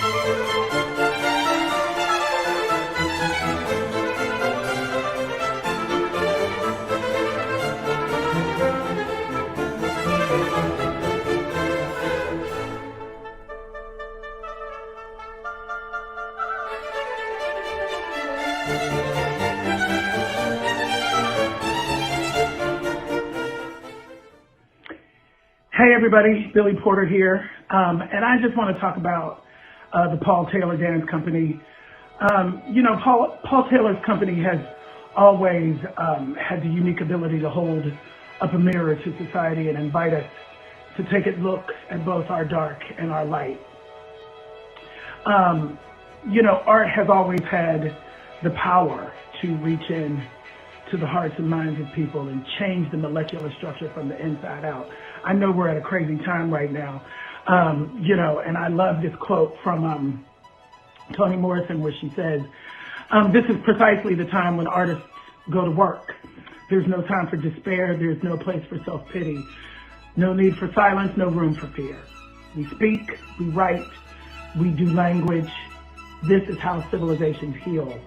Hey everybody, Billy Porter here, and I just want to talk about the Paul Taylor Dance Company. Paul Taylor's company has always had the unique ability to hold up a mirror to society and invite us to take a look at both our dark and our light. Art has always had the power to reach in to the hearts and minds of people and change the molecular structure from the inside out. I know we're at a crazy time right now, and I love this quote from Toni Morrison where she says, this is precisely the time when artists go to work. There's no time for despair. There's no place for self-pity. No need for silence, no room for fear. We speak, we write, we do language. This is how civilizations heal.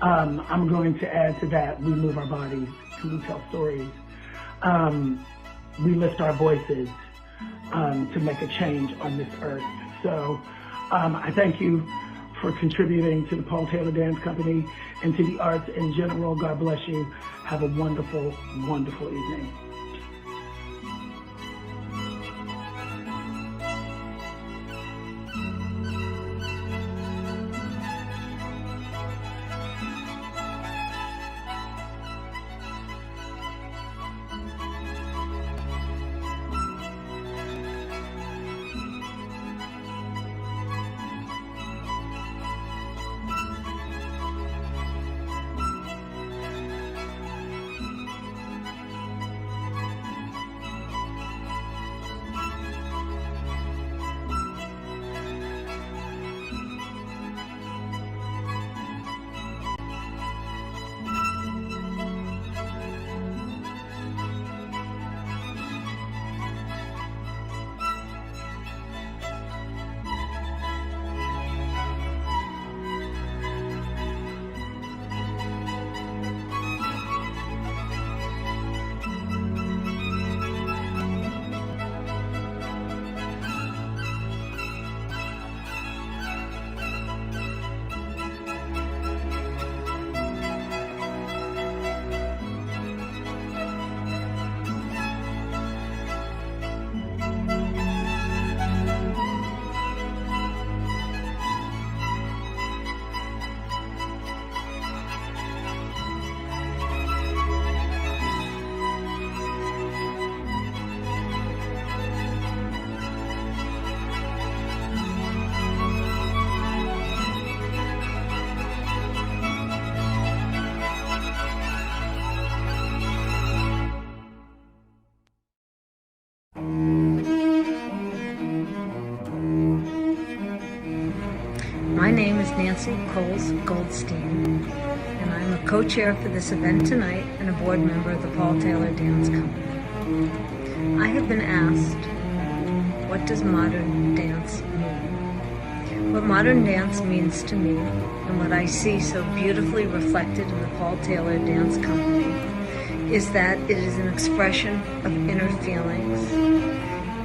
I'm going to add to that, we move our bodies, we tell stories. We lift our voices to make a change on this earth. So I thank you for contributing to the Paul Taylor Dance Company and to the arts in general. God bless you. Have a wonderful, wonderful evening. My name is Nancy Coles Goldstein, and I'm a co-chair for this event tonight and a board member of the Paul Taylor Dance Company. I have been asked, what does modern dance mean? What modern dance means to me, and what I see so beautifully reflected in the Paul Taylor Dance Company, is that it is an expression of inner feelings.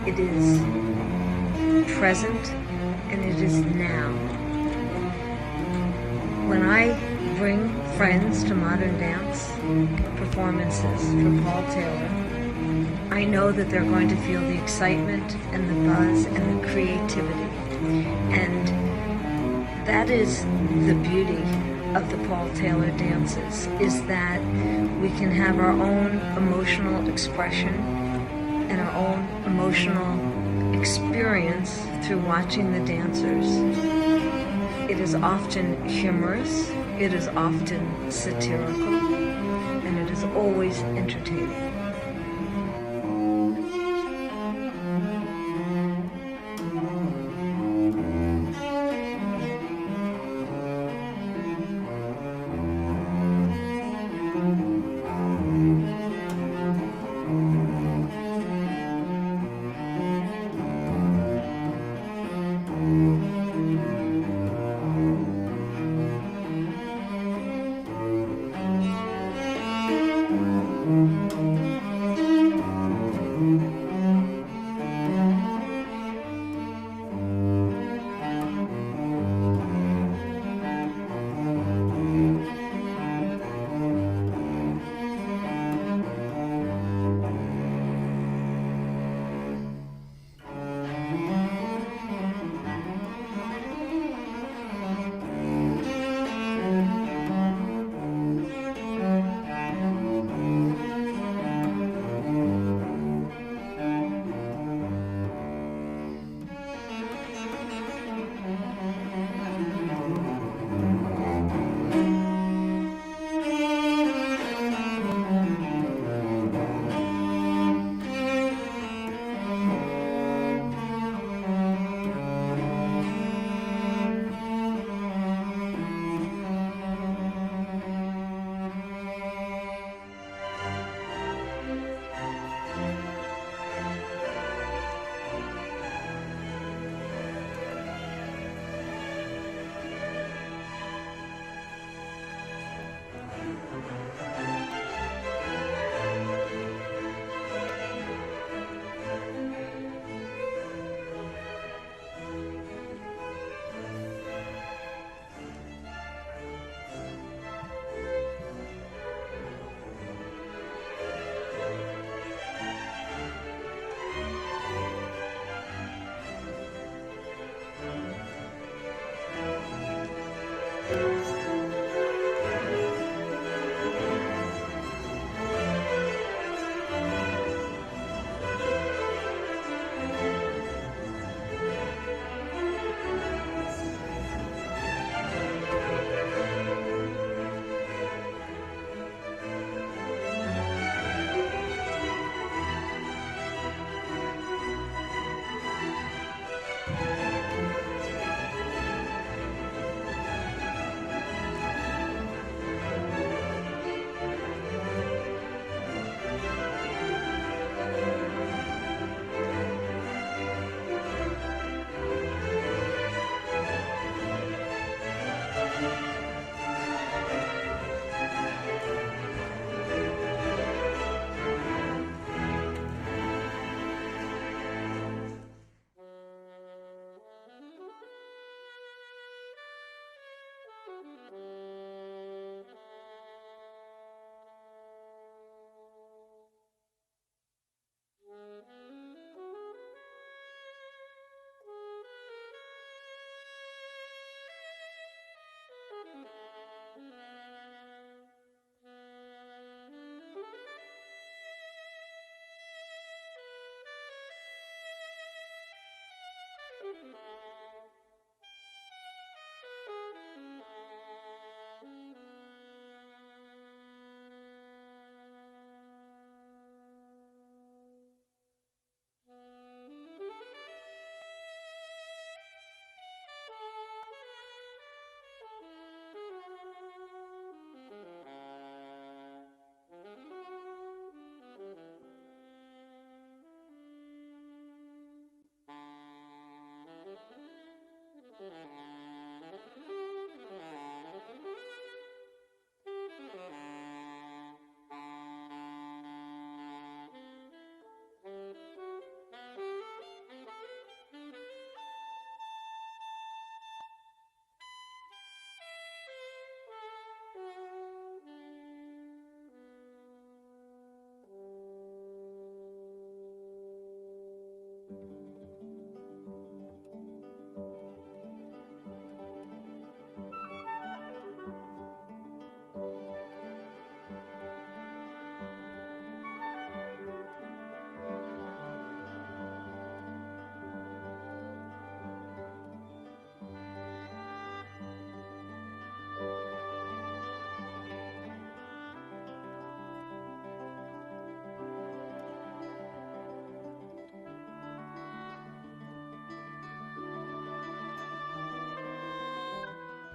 It is present, and it is now. When I bring friends to modern dance performances for Paul Taylor, I know that they're going to feel the excitement and the buzz and the creativity. And that is the beauty of the Paul Taylor dances, is that we can have our own emotional expression and our own emotional experience through watching the dancers. It is often humorous, it is often satirical, and it is always entertaining.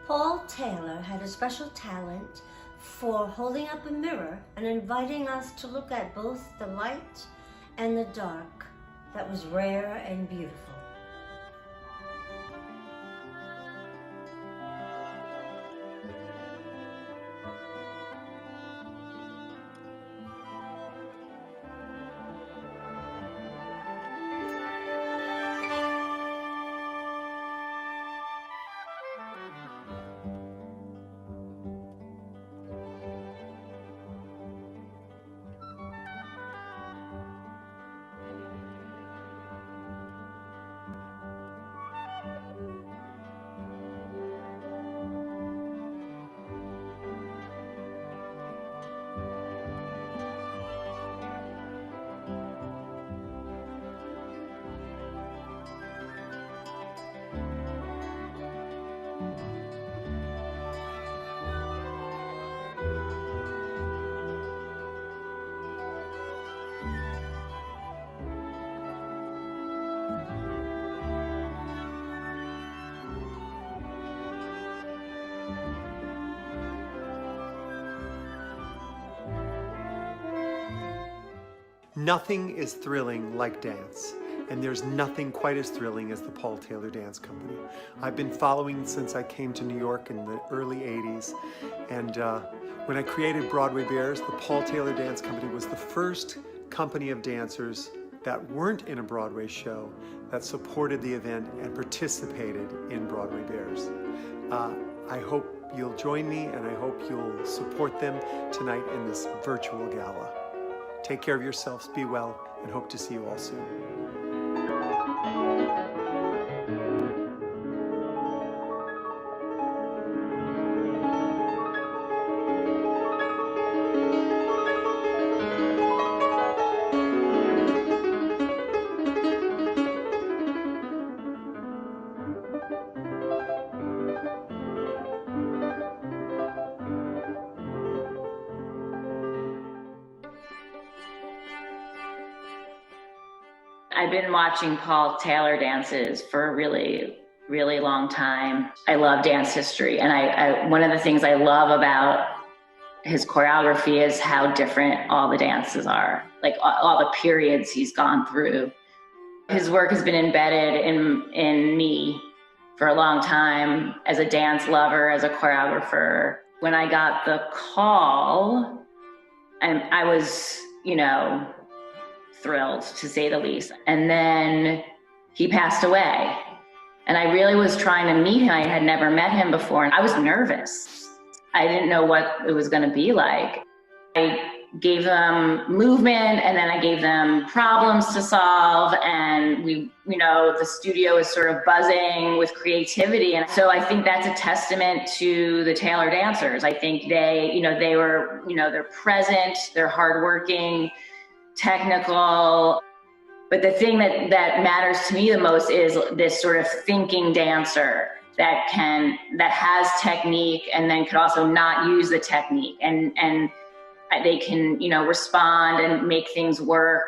Paul Taylor had a special talent for holding up a mirror and inviting us to look at both the light and the dark. That was rare and beautiful. Nothing is thrilling like dance, and there's nothing quite as thrilling as the Paul Taylor Dance Company. I've been following since I came to New York in the early 80s, and when I created Broadway Bears, the Paul Taylor Dance Company was the first company of dancers that weren't in a Broadway show that supported the event and participated in Broadway Bears. I hope you'll join me, and I hope you'll support them tonight in this virtual gala. Take care of yourselves, be well, and hope to see you all soon. I've been watching Paul Taylor dances for a really, really long time. I love dance history, and I one of the things I love about his choreography is how different all the dances are, like all the periods he's gone through. His work has been embedded in me for a long time as a dance lover, as a choreographer. When I got the call, and I was, thrilled, to say the least. And then he passed away. And I really was trying to meet him. I had never met him before, and I was nervous. I didn't know what it was going to be like. I gave them movement, and then I gave them problems to solve. And the studio is sort of buzzing with creativity. And so I think that's a testament to the Taylor dancers. I think they were, they're present, they're hardworking, technical, but the thing that matters to me the most is this sort of thinking dancer that has technique and then could also not use the technique, and they can respond and make things work.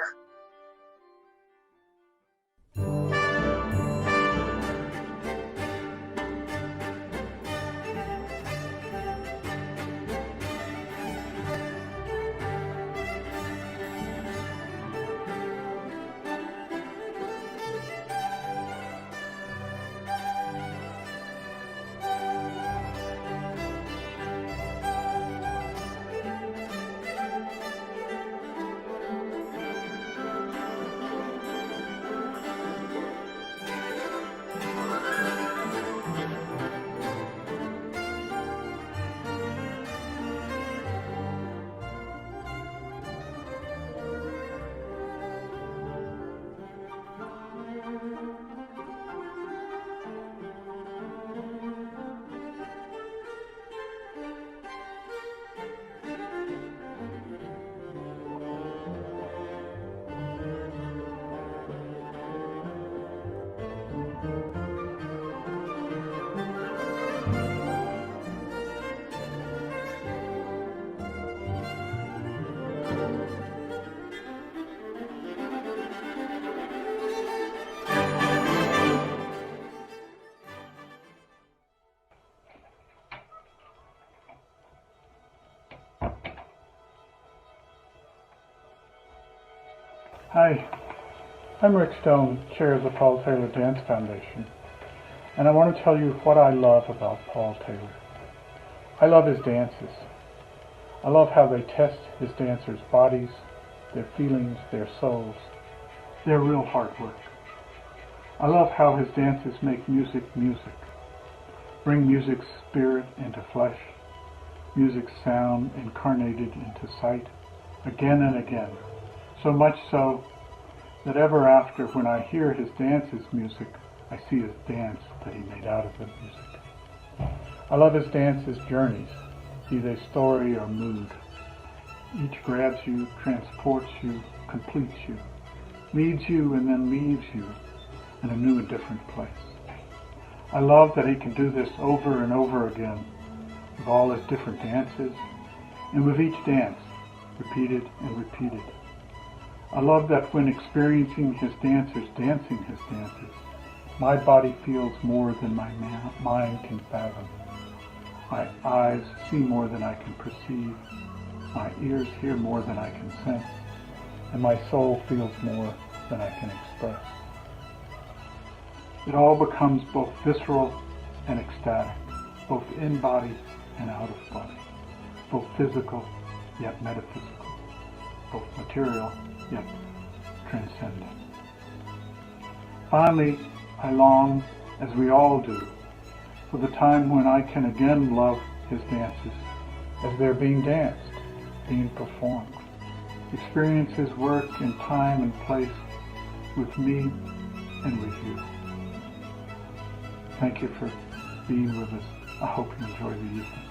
Hi, I'm Rick Stone, Chair of the Paul Taylor Dance Foundation, and I want to tell you what I love about Paul Taylor. I love his dances. I love how they test his dancers' bodies, their feelings, their souls, their real hard work. I love how his dances make music music, bring music's spirit into flesh, music's sound incarnated into sight, again and again, so much so that ever after, when I hear his dance's music, I see his dance that he made out of the music. I love his dance's journeys, be they story or mood. Each grabs you, transports you, completes you, leads you and then leaves you in a new and different place. I love that he can do this over and over again with all his different dances, and with each dance, repeated and repeated. I love that when experiencing his dancers dancing his dances, my body feels more than my mind can fathom. My eyes see more than I can perceive. My ears hear more than I can sense. And my soul feels more than I can express. It all becomes both visceral and ecstatic, both in body and out of body, both physical yet metaphysical, both material yet transcendent. Finally, I long, as we all do, for the time when I can again love his dances as they're being danced, being performed, experience his work in time and place with me and with you. Thank you for being with us. I hope you enjoy the evening.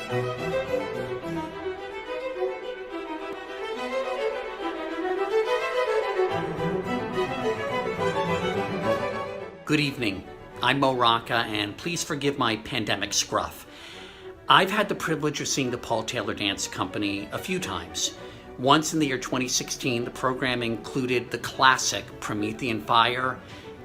Good evening. I'm Mo Rocca, and please forgive my pandemic scruff. I've had the privilege of seeing the Paul Taylor Dance Company a few times. Once in the year 2016, the program included the classic Promethean Fire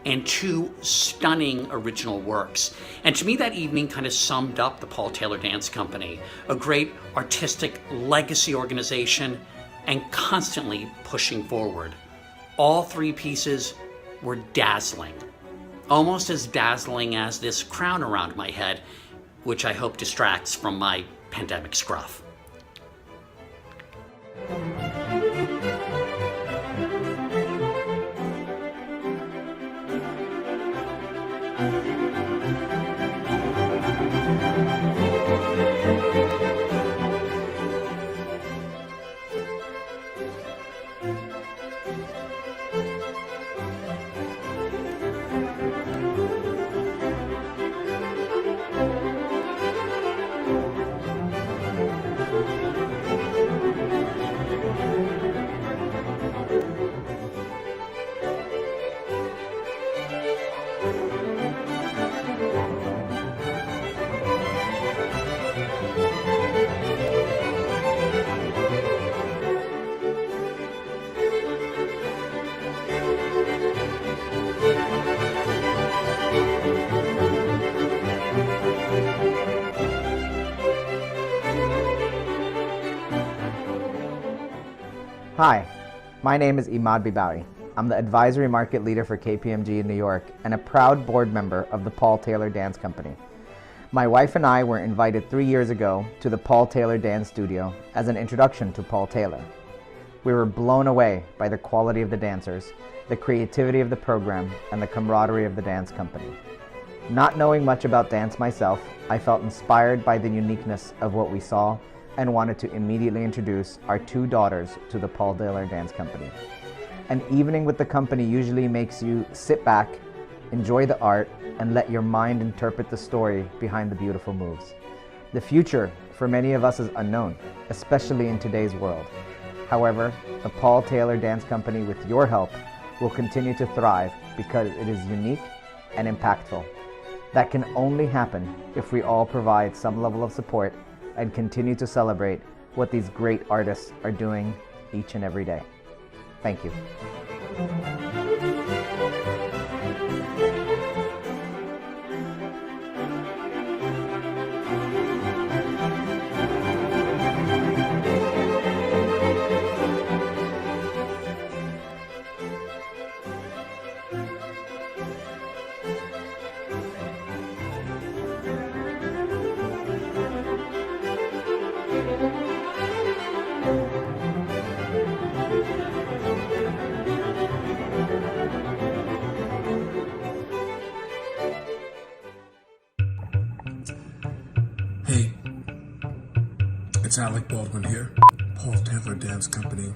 and 2 stunning original works. And to me, that evening kind of summed up the Paul Taylor Dance Company, a great artistic legacy organization and constantly pushing forward. All 3 pieces were dazzling. Almost as dazzling as this crown around my head, which I hope distracts from my pandemic scruff. Hi, my name is Imad Bibawi. I'm the Advisory Market Leader for KPMG in New York and a proud board member of the Paul Taylor Dance Company. My wife and I were invited 3 years ago to the Paul Taylor Dance Studio as an introduction to Paul Taylor. We were blown away by the quality of the dancers, the creativity of the program, and the camaraderie of the dance company. Not knowing much about dance myself, I felt inspired by the uniqueness of what we saw and wanted to immediately introduce our 2 daughters to the Paul Taylor Dance Company. An evening with the company usually makes you sit back, enjoy the art, and let your mind interpret the story behind the beautiful moves. The future for many of us is unknown, especially in today's world. However, the Paul Taylor Dance Company, with your help, will continue to thrive because it is unique and impactful. That can only happen if we all provide some level of support and continue to celebrate what these great artists are doing each and every day. Thank you. Hey, it's Alec Baldwin here. Paul Taylor Dance Company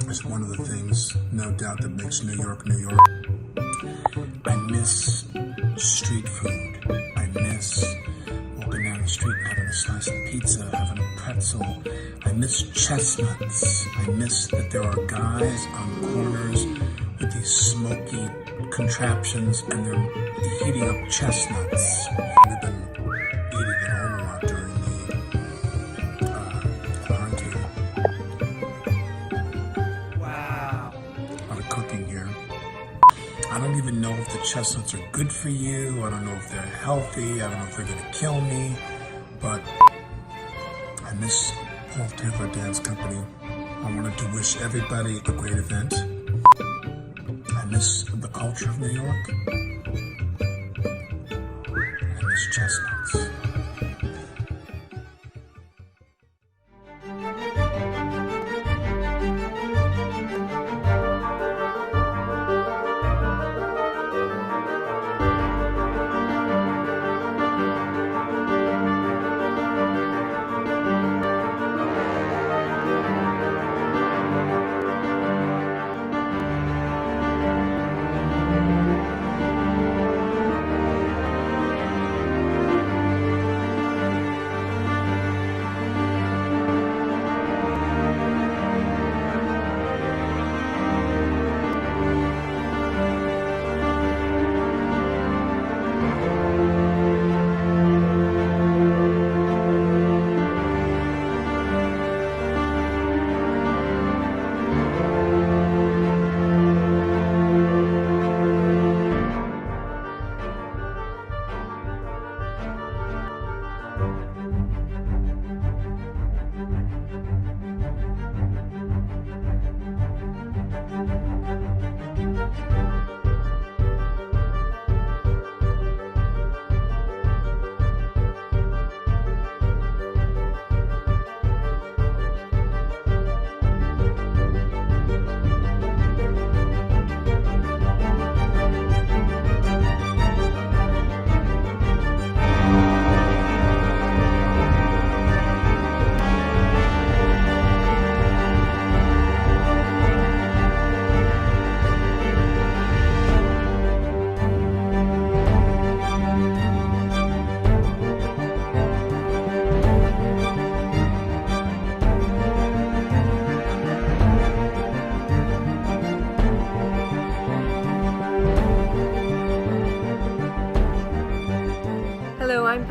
is one of the things, no doubt, that makes New York, New York. I miss street food. I miss walking down the street and having a slice of pizza, having a pretzel. I miss chestnuts. I miss that there are guys on corners with these smoky contraptions and they're heating up chestnuts. We've been eating at home a lot during the quarantine. Wow. A lot of cooking here. I don't even know if the chestnuts are good for you. I don't know if they're healthy. I don't know if they're going to kill me. But I miss Paul Taylor Dance Company. I wanted to wish everybody a great event. I miss the culture of New York. I miss chestnuts.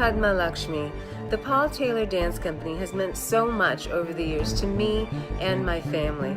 Padma Lakshmi. The Paul Taylor Dance Company has meant so much over the years to me and my family.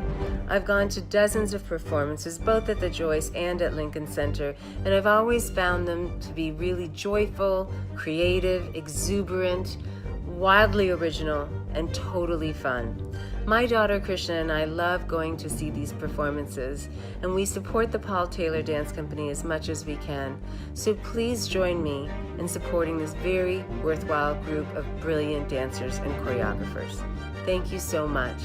I've gone to dozens of performances, both at the Joyce and at Lincoln Center, and I've always found them to be really joyful, creative, exuberant, wildly original, and totally fun. My daughter Krishna and I love going to see these performances, and we support the Paul Taylor Dance Company as much as we can. So please join me in supporting this very worthwhile group of brilliant dancers and choreographers. Thank you so much.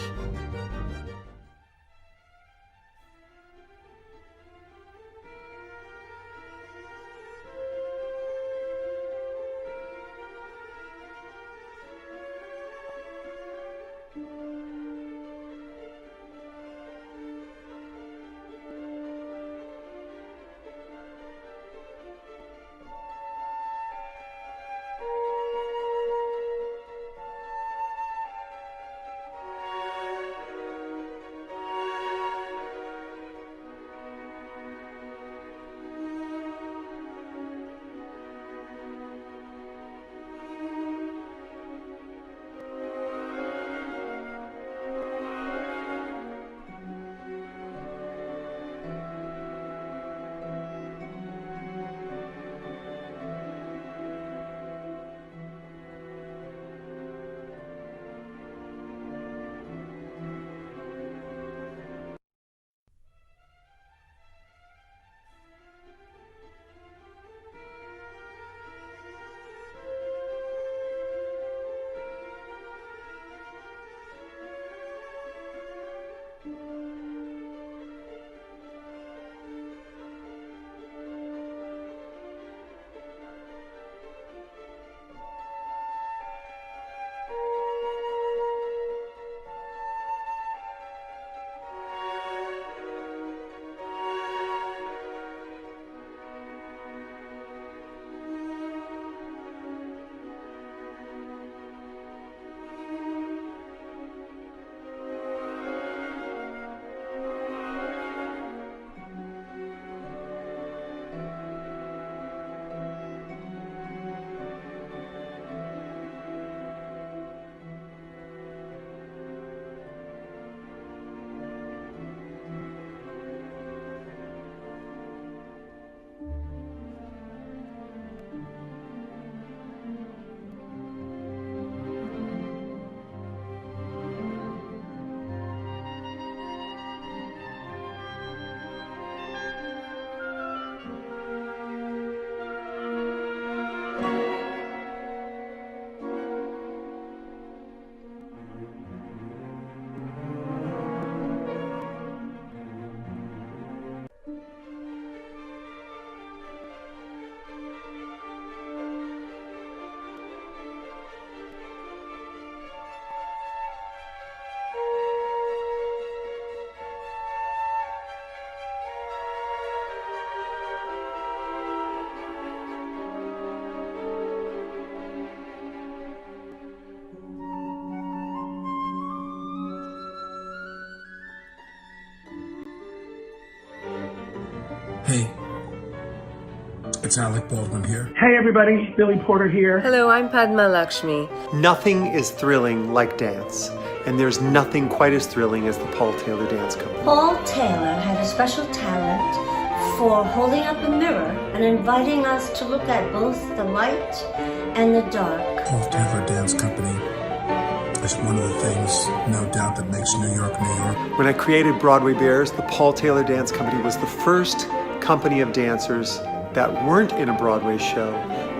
Hey, it's Alec Baldwin here. Hey everybody, Billy Porter here. Hello, I'm Padma Lakshmi. Nothing is thrilling like dance, and there's nothing quite as thrilling as the Paul Taylor Dance Company. Paul Taylor had a special talent for holding up a mirror and inviting us to look at both the light and the dark. Paul Taylor Dance Company is one of the things, no doubt, that makes New York, New York. When I created Broadway Bears, the Paul Taylor Dance Company was the first company of dancers that weren't in a Broadway show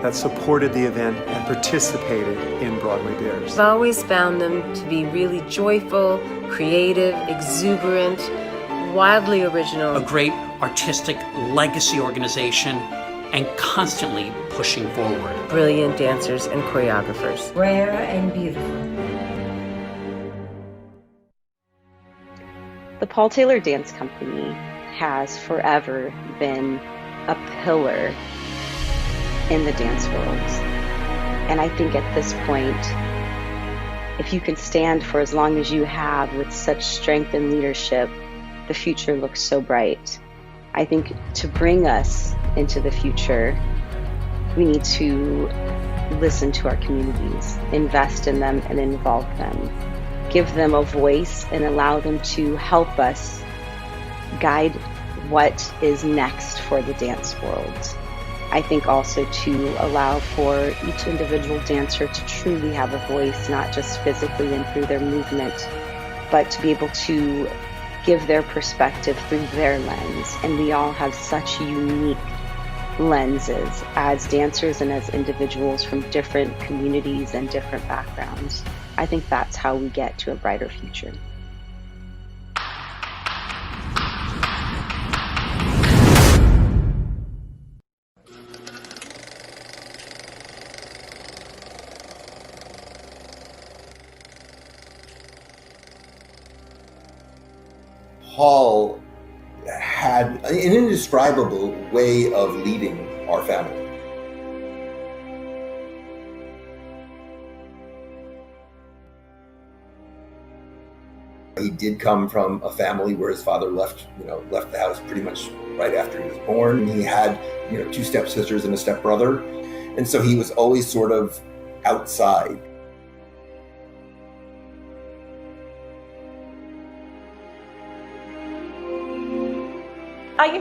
that supported the event and participated in Broadway Bears. I've always found them to be really joyful, creative, exuberant, wildly original. A great artistic legacy organization and constantly pushing forward. Brilliant dancers and choreographers. Rare and beautiful. The Paul Taylor Dance Company has forever been a pillar in the dance world. And I think at this point, if you can stand for as long as you have with such strength and leadership, the future looks so bright. I think to bring us into the future, we need to listen to our communities, invest in them and involve them, give them a voice and allow them to help us guide what is next for the dance world. I think also to allow for each individual dancer to truly have a voice, not just physically and through their movement, but to be able to give their perspective through their lens. And we all have such unique lenses as dancers and as individuals from different communities and different backgrounds. I think that's how we get to a brighter future. Paul had an indescribable way of leading our family. He did come from a family where his father left the house pretty much right after he was born. He had, 2 stepsisters and a stepbrother. And so he was always sort of outside.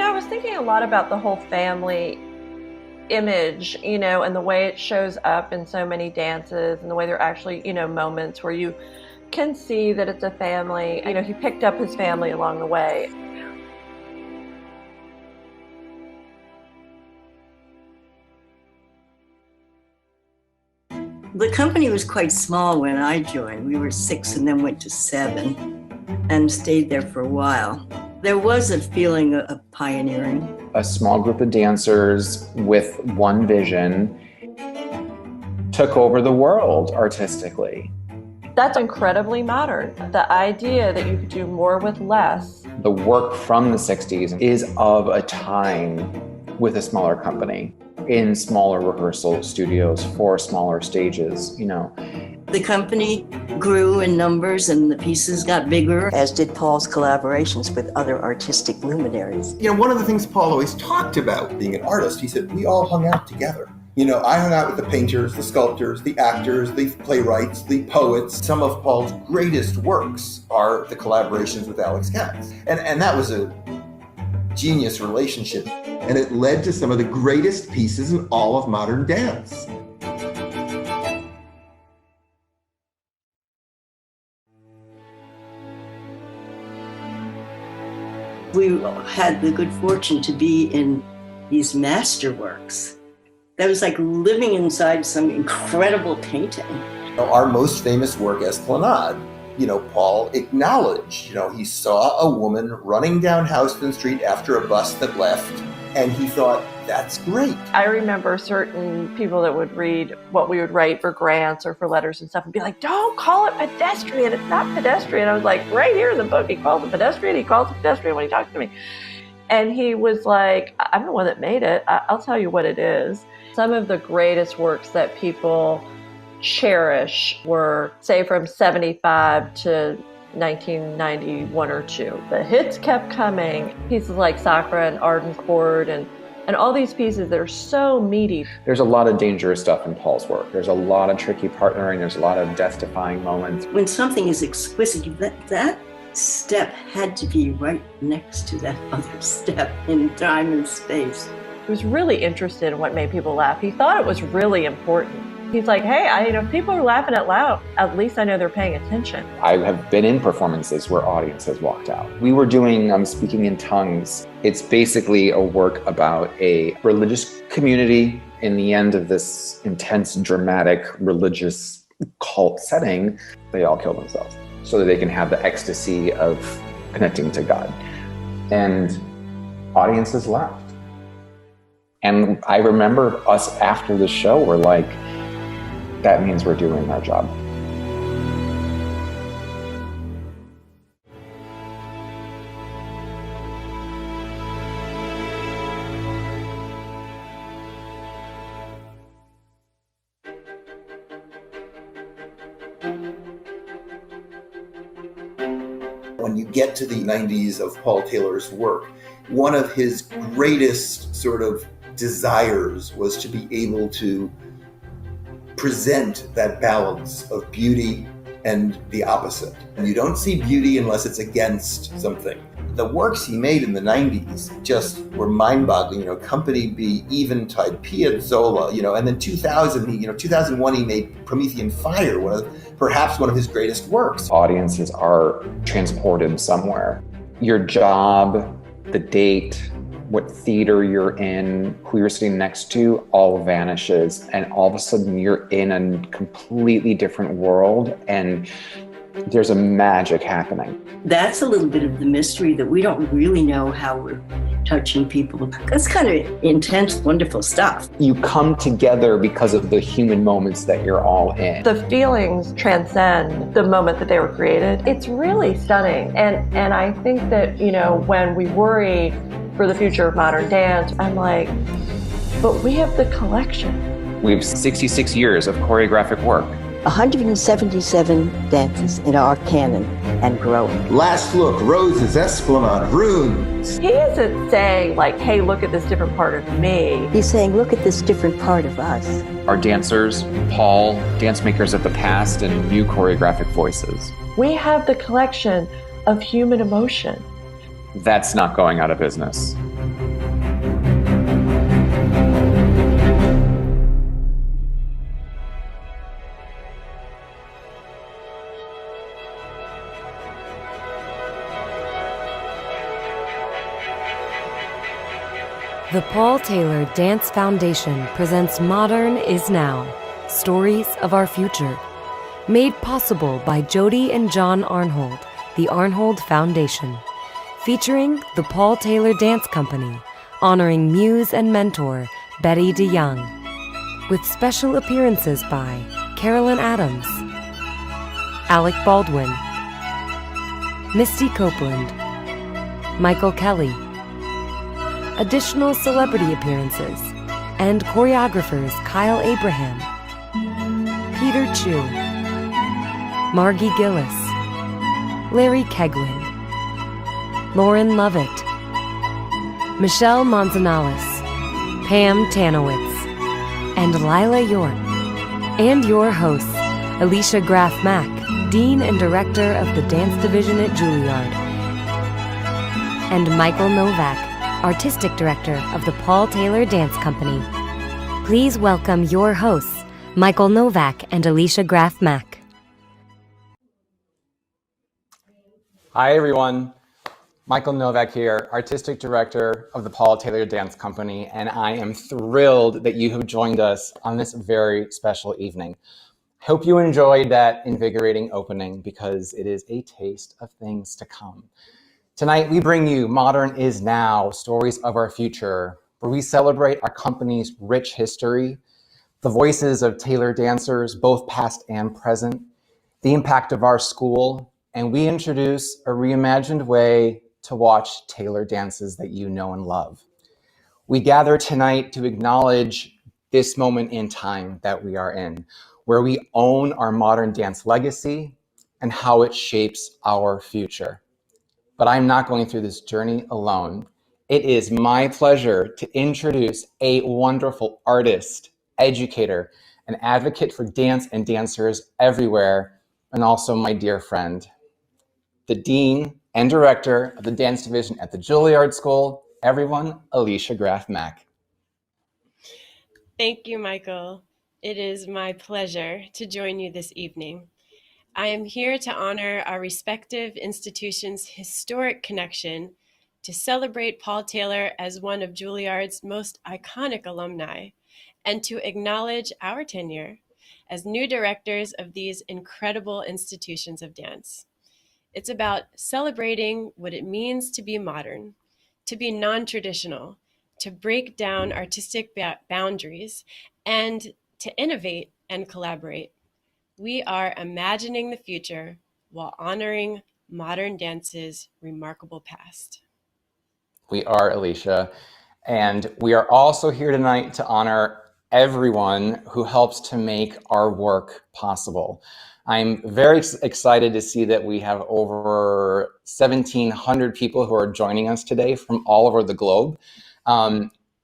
I was thinking a lot about the whole family image, and the way it shows up in so many dances and the way there are actually, moments where you can see that it's a family. He picked up his family along the way. The company was quite small when I joined. We were 6 and then went to 7 and stayed there for a while. There was a feeling of pioneering. A small group of dancers with one vision took over the world artistically. That's incredibly modern. The idea that you could do more with less. The work from the 60s is of a time with a smaller company, in smaller rehearsal studios for smaller stages, The company grew in numbers and the pieces got bigger, as did Paul's collaborations with other artistic luminaries. One of the things Paul always talked about being an artist, he said, we all hung out together. I hung out with the painters, the sculptors, the actors, the playwrights, the poets. Some of Paul's greatest works are the collaborations with Alex Katz. And that was a genius relationship. And it led to some of the greatest pieces in all of modern dance. We had the good fortune to be in these masterworks. That was like living inside some incredible painting. Our most famous work, Esplanade, Paul acknowledged, he saw a woman running down Houston Street after a bus that left, and he thought, that's great. I remember certain people that would read what we would write for grants or for letters and stuff and be like, don't call it pedestrian, it's not pedestrian. I was like, right here in the book, he calls it pedestrian when he talks to me. And he was like, I'm the one that made it, I'll tell you what it is. Some of the greatest works that people cherish were, say, from 75 to 1991 or 2. The hits kept coming. Pieces like Sakura and Ardencourt and all these pieces that are so meaty. There's a lot of dangerous stuff in Paul's work. There's a lot of tricky partnering. There's a lot of death-defying moments. When something is exquisite, that step had to be right next to that other step in time and space. He was really interested in what made people laugh. He thought it was really important. He's like, hey, if people are laughing out loud, at least I know they're paying attention. I have been in performances where audiences walked out. We were doing Speaking in Tongues. It's basically a work about a religious community in the end of this intense, dramatic, religious cult setting. They all kill themselves so that they can have the ecstasy of connecting to God. And audiences laughed. And I remember us after the show were like, that means we're doing our job. When you get to the 90s of Paul Taylor's work, one of his greatest sort of desires was to be able to present that balance of beauty and the opposite. And you don't see beauty unless it's against something. The works he made in the 90s just were mind-boggling, Company B, Eventide, Piazzolla, and then 2001 he made Promethean Fire, perhaps one of his greatest works. Audiences are transported somewhere. Your job, the date, what theater you're in, who you're sitting next to, all vanishes. And all of a sudden you're in a completely different world and there's a magic happening. That's a little bit of the mystery, that we don't really know how we're touching people. That's kind of intense, wonderful stuff. You come together because of the human moments that you're all in. The feelings transcend the moment that they were created. It's really stunning. And I think that, when we worry for the future of modern dance, I'm like, but we have the collection. We have 66 years of choreographic work. 177 dances in our canon and growing. Last Look, Roses, Esplanade, Runes. He isn't saying hey, look at this different part of me. He's saying, look at this different part of us. Our dancers, Paul, dance makers of the past, and new choreographic voices. We have the collection of human emotion. That's not going out of business. The Paul Taylor Dance Foundation presents Modern is Now, Stories of Our Future. Made possible by Jody and John Arnhold, the Arnhold Foundation. Featuring the Paul Taylor Dance Company, honoring muse and mentor Bettie de Jong. With special appearances by Carolyn Adams, Alec Baldwin, Misty Copeland, Michael Kelly. Additional celebrity appearances and choreographers Kyle Abraham, Peter Chu, Margie Gillis, Larry Keglin, Lauren Lovett, Michelle Manzanalis, Pam Tanowitz, and Lila York, and your hosts, Alicia Graf Mack, Dean and Director of the Dance Division at Juilliard, and Michael Novak, Artistic Director of the Paul Taylor Dance Company. Please welcome your hosts, Michael Novak and Alicia Graf Mack. Hi everyone, Michael Novak here, Artistic Director of the Paul Taylor Dance Company, and I am thrilled that you have joined us on this very special evening. Hope you enjoyed that invigorating opening because it is a taste of things to come. Tonight, we bring you Modern is Now, Stories of Our Future, where we celebrate our company's rich history, the voices of Taylor dancers, both past and present, the impact of our school, and we introduce a reimagined way to watch Taylor dances that you know and love. We gather tonight to acknowledge this moment in time that we are in, where we own our modern dance legacy and how it shapes our future. But I'm not going through this journey alone. It is my pleasure to introduce a wonderful artist, educator, and advocate for dance and dancers everywhere, and also my dear friend, the Dean and Director of the Dance Division at the Juilliard School, everyone, Alicia Graf Mack. Thank you, Michael. It is my pleasure to join you this evening. I am here to honor our respective institutions' historic connection, to celebrate Paul Taylor as one of Juilliard's most iconic alumni, and to acknowledge our tenure as new directors of these incredible institutions of dance. It's about celebrating what it means to be modern, to be non-traditional, to break down artistic boundaries, and to innovate and collaborate. We are imagining the future while honoring modern dance's remarkable past. We are, Alicia, and we are also here tonight to honor everyone who helps to make our work possible. I'm very excited to see that we have over 1,700 people who are joining us today from all over the globe.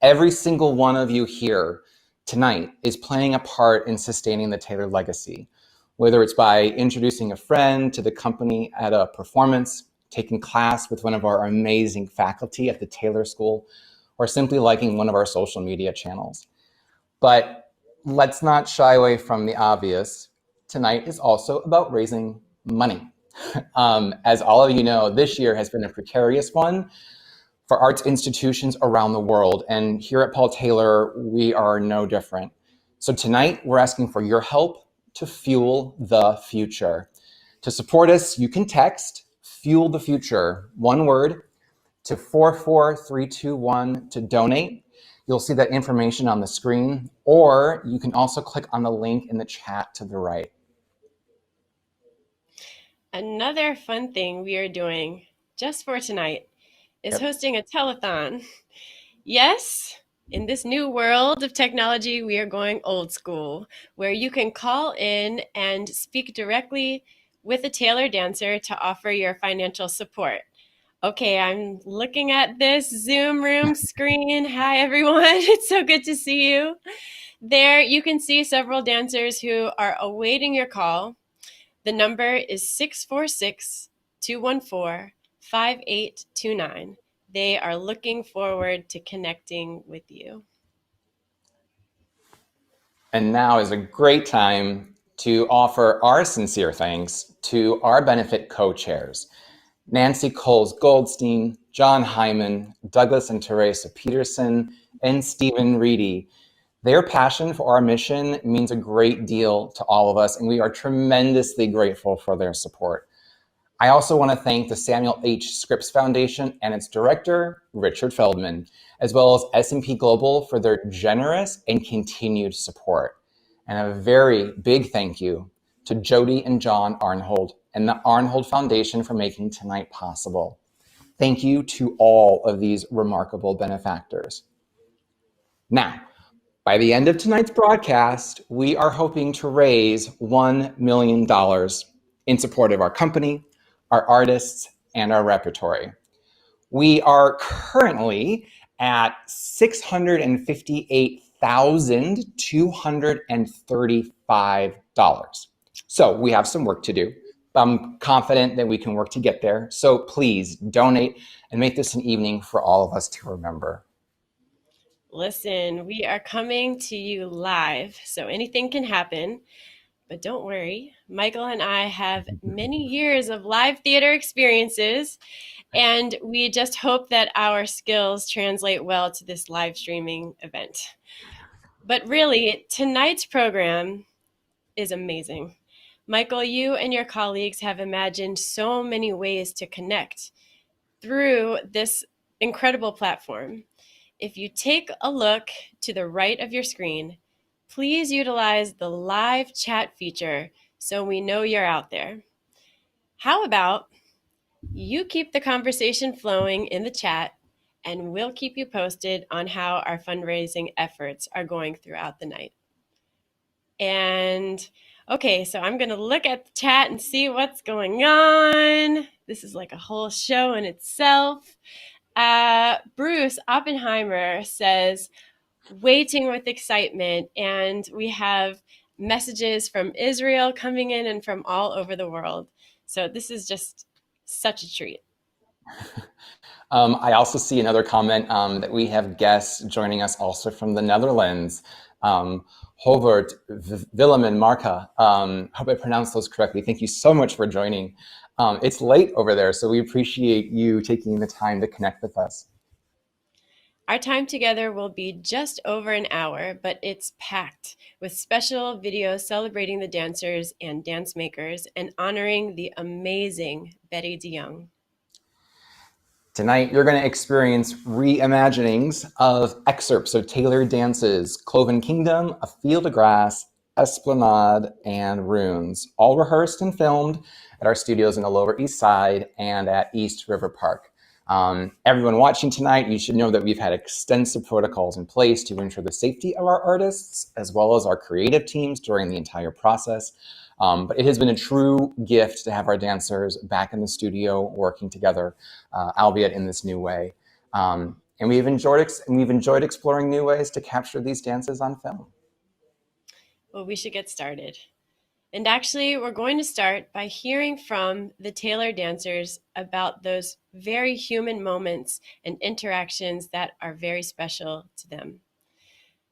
Every single one of you here tonight is playing a part in sustaining the Taylor legacy, whether it's by introducing a friend to the company at a performance, taking class with one of our amazing faculty at the Taylor School, or simply liking one of our social media channels. But let's not shy away from the obvious. Tonight is also about raising money. As all of you know, this year has been a precarious one for arts institutions around the world. And here at Paul Taylor, we are no different. So tonight, we're asking for your help to fuel the future. To support us, you can text Fuel the Future, one word, to 44321 to donate. You'll see that information on the screen, or you can also click on the link in the chat to the right. Another fun thing we are doing just for tonight is hosting a telethon. Yes, in this new world of technology, we are going old school, where you can call in and speak directly with a Taylor dancer to offer your financial support. Okay, I'm looking at this Zoom room screen. Hi, everyone. It's so good to see you. There, you can see several dancers who are awaiting your call. The number is 646-214-5829. They are looking forward to connecting with you. And now is a great time to offer our sincere thanks to our benefit co-chairs, Nancy Coles Goldstein, John Hyman, Douglas and Teresa Peterson, and Stephen Reedy. Their passion for our mission means a great deal to all of us, and we are tremendously grateful for their support. I also want to thank the Samuel H. Scripps Foundation and its director, Richard Feldman, as well as S&P Global for their generous and continued support. And a very big thank you to Jody and John Arnhold and the Arnhold Foundation for making tonight possible. Thank you to all of these remarkable benefactors. Now, by the end of tonight's broadcast, we are hoping to raise $1 million in support of our company, our artists, and our repertory. We are currently at $658,235. So we have some work to do. I'm confident that we can work to get there. So please donate and make this an evening for all of us to remember. Listen, we are coming to you live, so anything can happen. But don't worry, Michael and I have many years of live theater experiences, and we just hope that our skills translate well to this live streaming event. But really, tonight's program is amazing. Michael, you and your colleagues have imagined so many ways to connect through this incredible platform. If you take a look to the right of your screen, please utilize the live chat feature so we know you're out there. How about you keep the conversation flowing in the chat, and we'll keep you posted on how our fundraising efforts are going throughout the night. And okay, so I'm going to look at the chat and see what's going on. This is like a whole show in itself. Bruce Oppenheimer says, waiting with excitement, and we have messages from Israel coming in and from all over the world. So this is just such a treat. I also see another comment that we have guests joining us also from the Netherlands. Hovert, Willem, and Marca. Hope I pronounced those correctly. Thank you so much for joining. It's late over there, so we appreciate you taking the time to connect with us. Our time together will be just over an hour, but it's packed with special videos celebrating the dancers and dance makers and honoring the amazing Bettie de Jong. Tonight, you're going to experience reimaginings of excerpts of Taylor dances, Cloven Kingdom, A Field of Grass, Esplanade, and Runes, all rehearsed and filmed at our studios in the Lower East Side and at East River Park. Everyone watching tonight, you should know that we've had extensive protocols in place to ensure the safety of our artists, as well as our creative teams during the entire process. But it has been a true gift to have our dancers back in the studio working together, albeit in this new way. And we've enjoyed exploring new ways to capture these dances on film. Well, we should get started. And actually, we're going to start by hearing from the Taylor dancers about those very human moments and interactions that are very special to them.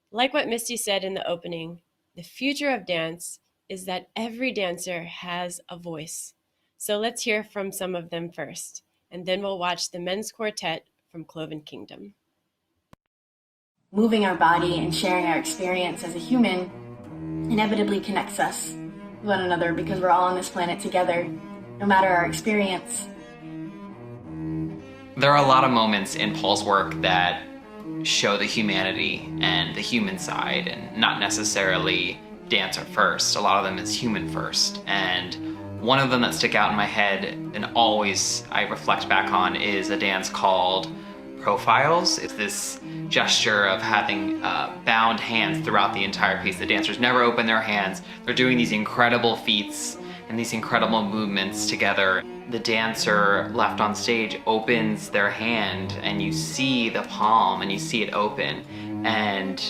Like what Misty said in the opening, the future of dance is that every dancer has a voice. So let's hear from some of them first, and then we'll watch the men's quartet from Cloven Kingdom. Moving our body and sharing our experience as a human inevitably connects us to one another because we're all on this planet together, no matter our experience. There are a lot of moments in Paul's work that show the humanity and the human side, and not necessarily dancer first. A lot of them is human first. And one of them that stick out in my head and always I reflect back on is a dance called Profiles. It's this gesture of having bound hands throughout the entire piece. The dancers never open their hands. They're doing these incredible feats and these incredible movements together. The dancer left on stage opens their hand and you see the palm and you see it open. And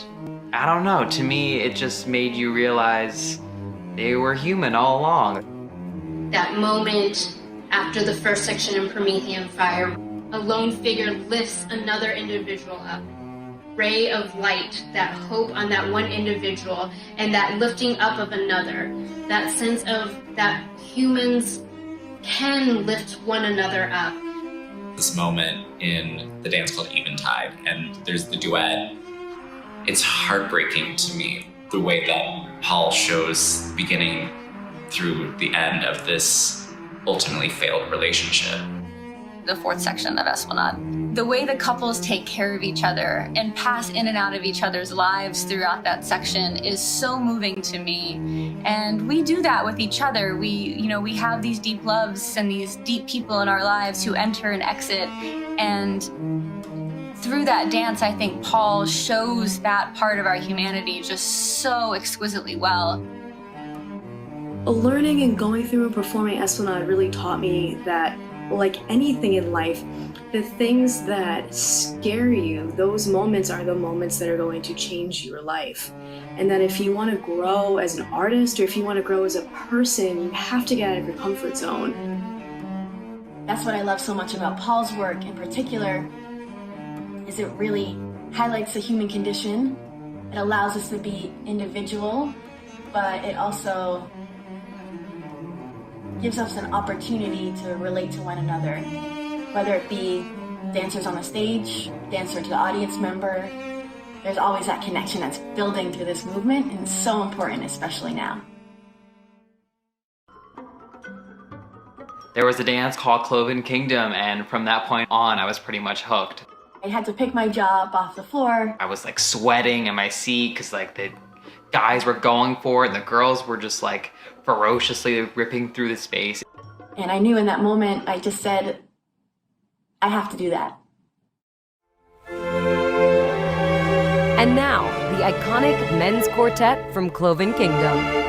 I don't know, to me it just made you realize they were human all along. That moment after the first section in Promethean Fire, a lone figure lifts another individual up. Ray of light, that hope on that one individual, and that lifting up of another. That sense of that humans can lift one another up. This moment in the dance called Eventide, and there's the duet. It's heartbreaking to me, the way that Paul shows the beginning through the end of this ultimately failed relationship. The fourth section of Esplanade. The way the couples take care of each other and pass in and out of each other's lives throughout that section is so moving to me. And we do that with each other. We have these deep loves and these deep people in our lives who enter and exit. And through that dance, I think Paul shows that part of our humanity just so exquisitely well. Learning and going through and performing Esplanade really taught me that, like anything in life, the things that scare you, those moments are the moments that are going to change your life. And that if you want to grow as an artist or if you want to grow as a person, you have to get out of your comfort zone. That's what I love so much about Paul's work in particular, is it really highlights the human condition. It allows us to be individual, but it also gives us an opportunity to relate to one another, whether it be dancers on the stage, dancer to the audience member. There's always that connection that's building through this movement, and it's so important, especially now. There was a dance called Cloven Kingdom, and from that point on, I was pretty much hooked. I had to pick my jaw up off the floor. I was like sweating in my seat because like the guys were going for it, and the girls were just like ferociously ripping through the space. And I knew in that moment, I just said, I have to do that. And now, the iconic men's quartet from Cloven Kingdom.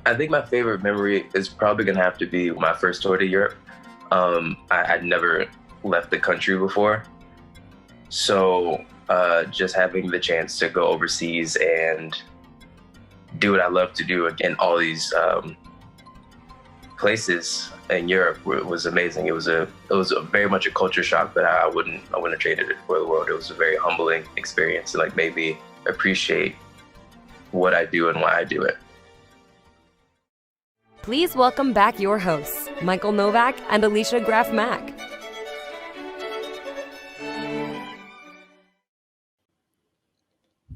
I think my favorite memory is probably gonna have to be my first tour to Europe. I'd never left the country before. So just having the chance to go overseas and do what I love to do in all these places in Europe was amazing. It was very much a culture shock, but I wouldn't have traded it for the world. It was a very humbling experience to like made me appreciate what I do and why I do it. Please welcome back your hosts, Michael Novak and Alicia Graf Mack.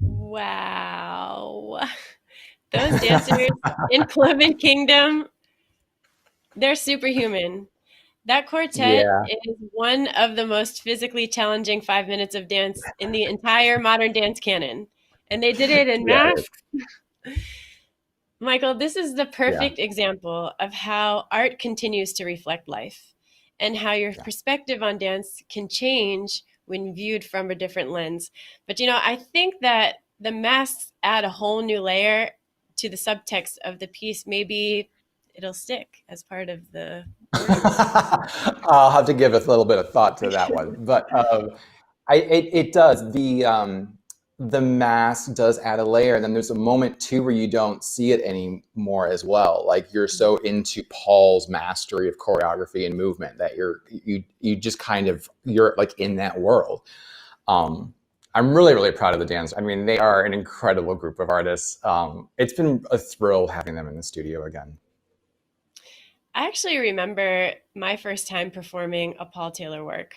Wow. Those dancers in Cloven Kingdom, they're superhuman. That quartet is one of the most physically challenging 5 minutes of dance in the entire modern dance canon. And they did it in masks. Michael, this is the perfect example of how art continues to reflect life and how your perspective on dance can change when viewed from a different lens. But, you know, I think that the masks add a whole new layer to the subtext of the piece. Maybe it'll stick as part of the... I'll have to give a little bit of thought to that one. But it does. The mask does add a layer, and then there's a moment too where you don't see it anymore as well. Like you're so into Paul's mastery of choreography and movement that you just kind of, you're like in that world. I'm really, really proud of the dance. I mean, they are an incredible group of artists. It's been a thrill having them in the studio again. I actually remember my first time performing a Paul Taylor work.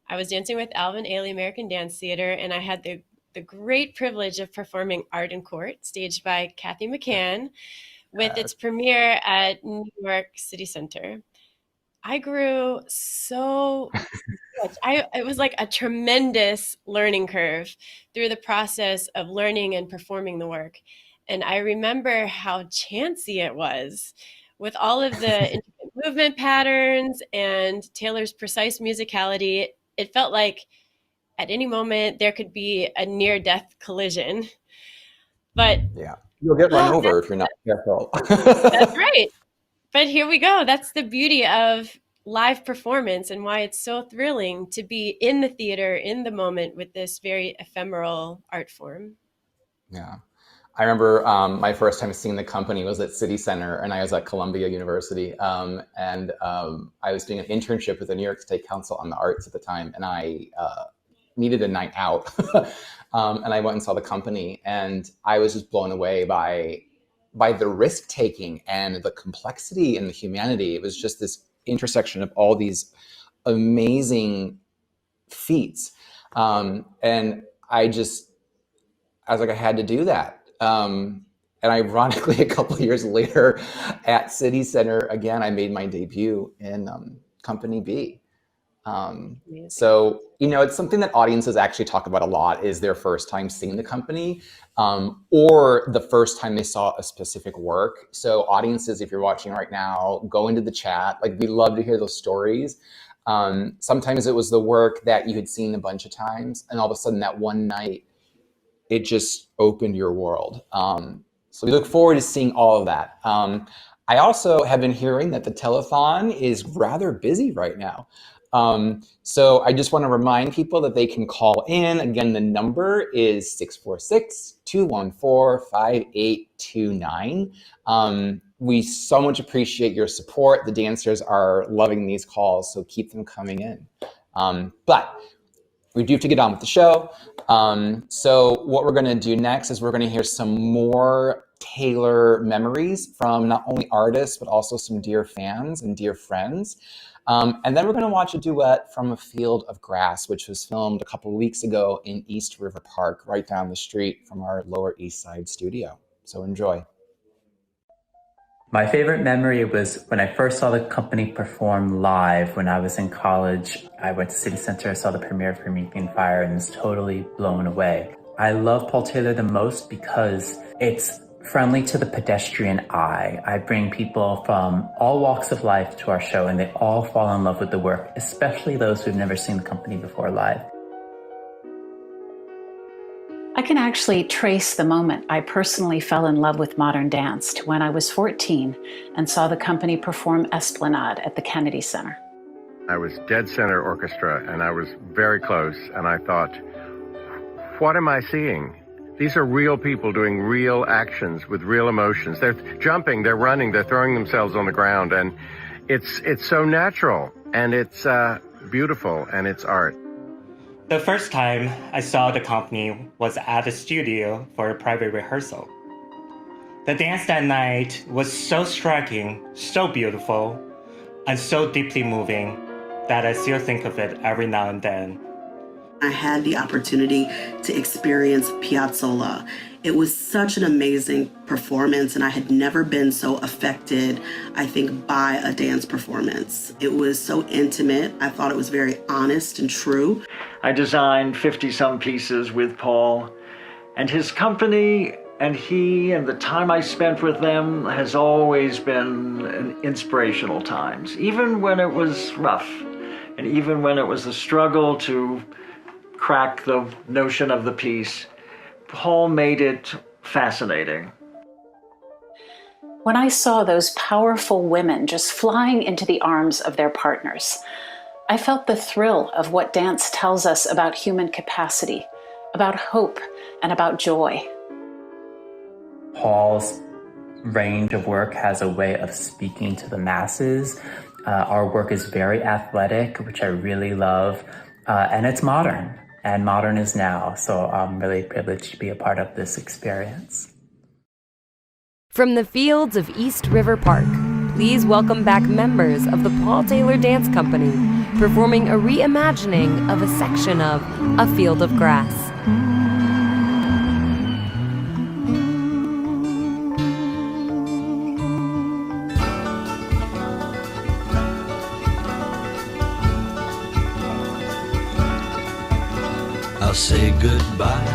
I was dancing with Alvin Ailey American Dance Theater, and I had the great privilege of performing Art in Court, staged by Kathy McCann, with its premiere at New York City Center. I grew so much. It was like a tremendous learning curve through the process of learning and performing the work. And I remember how chancy it was with all of the intricate movement patterns and Taylor's precise musicality. It felt like at any moment there could be a near-death collision. But you'll get run over if you're not careful. That's right. But here we go. That's the beauty of live performance and why it's so thrilling to be in the theater, in the moment with this very ephemeral art form. Yeah. I remember my first time seeing the company was at City Center, and I was at Columbia University. I was doing an internship with the New York State Council on the Arts at the time, and I needed a night out. And I went and saw the company, and I was just blown away by the risk taking and the complexity and the humanity. It was just this intersection of all these amazing feats. And I was like, I had to do that. And ironically, a couple of years later at City Center, again, I made my debut in Company B. So, it's something that audiences actually talk about a lot is their first time seeing the company, or the first time they saw a specific work. So audiences, if you're watching right now, go into the chat. Like, we love to hear those stories. Sometimes it was the work that you had seen a bunch of times, and all of a sudden that one night, it just opened your world. So we look forward to seeing all of that. I also have been hearing that the telethon is rather busy right now. So I just want to remind people that they can call in. Again, the number is 646-214-5829. We so much appreciate your support. The dancers are loving these calls, so keep them coming in. But we do have to get on with the show. So what we're going to do next is we're going to hear some more Taylor memories from not only artists, but also some dear fans and dear friends. And then we're going to watch a duet from A Field of Grass, which was filmed a couple of weeks ago in East River Park, right down the street from our Lower East Side studio. So enjoy. My favorite memory was when I first saw the company perform live when I was in college. I went to City Center, I saw the premiere of Promethean Fire, and was totally blown away. I love Paul Taylor the most because it's friendly to the pedestrian eye. I bring people from all walks of life to our show, and they all fall in love with the work, especially those who've never seen the company before live. I can actually trace the moment I personally fell in love with modern dance to when I was 14 and saw the company perform Esplanade at the Kennedy Center. I was dead center orchestra, and I was very close, and I thought, what am I seeing? These are real people doing real actions with real emotions. They're jumping, they're running, they're throwing themselves on the ground, and it's so natural, and it's beautiful, and it's art. The first time I saw the company was at the studio for a private rehearsal. The dance that night was so striking, so beautiful, and so deeply moving that I still think of it every now and then. I had the opportunity to experience Piazzolla. It was such an amazing performance, and I had never been so affected, I think, by a dance performance. It was so intimate. I thought it was very honest and true. I designed 50-some pieces with Paul, and his company and he and the time I spent with them has always been inspirational times, even when it was rough, and even when it was a struggle to crack the notion of the piece. Paul made it fascinating. When I saw those powerful women just flying into the arms of their partners, I felt the thrill of what dance tells us about human capacity, about hope, and about joy. Paul's range of work has a way of speaking to the masses. Our work is very athletic, which I really love, and it's modern. And modern is now, so I'm really privileged to be a part of this experience. From the fields of East River Park, please welcome back members of the Paul Taylor Dance Company, performing a reimagining of a section of A Field of Grass. I'll say goodbye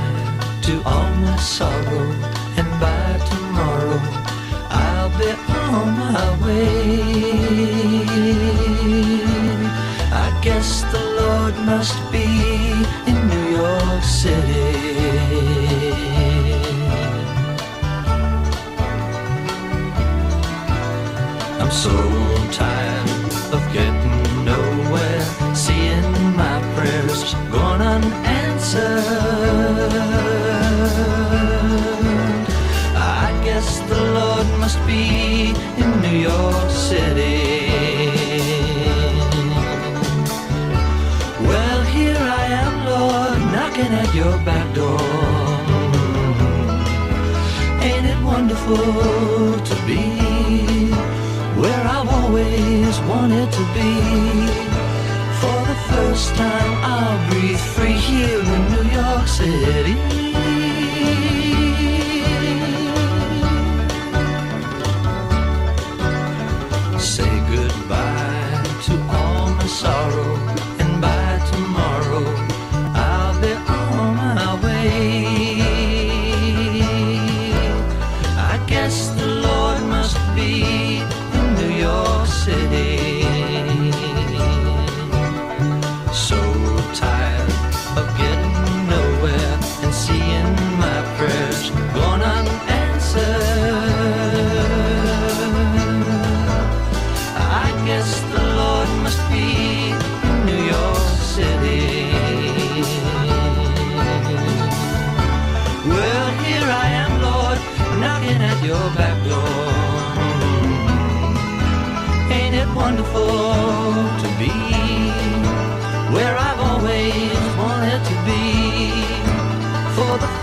to all my sorrow, and by tomorrow I'll be on my way. I guess the Lord must be in New York City. I'm so tired of getting nowhere, seeing my prayers gone unanswered. I guess the Lord must be in New York City. Well, here I am, Lord, knocking at your back door. Ain't it wonderful to be where I've always wanted to be? For the first time I'll breathe free here in New York City. Say goodbye to all my sorrow, and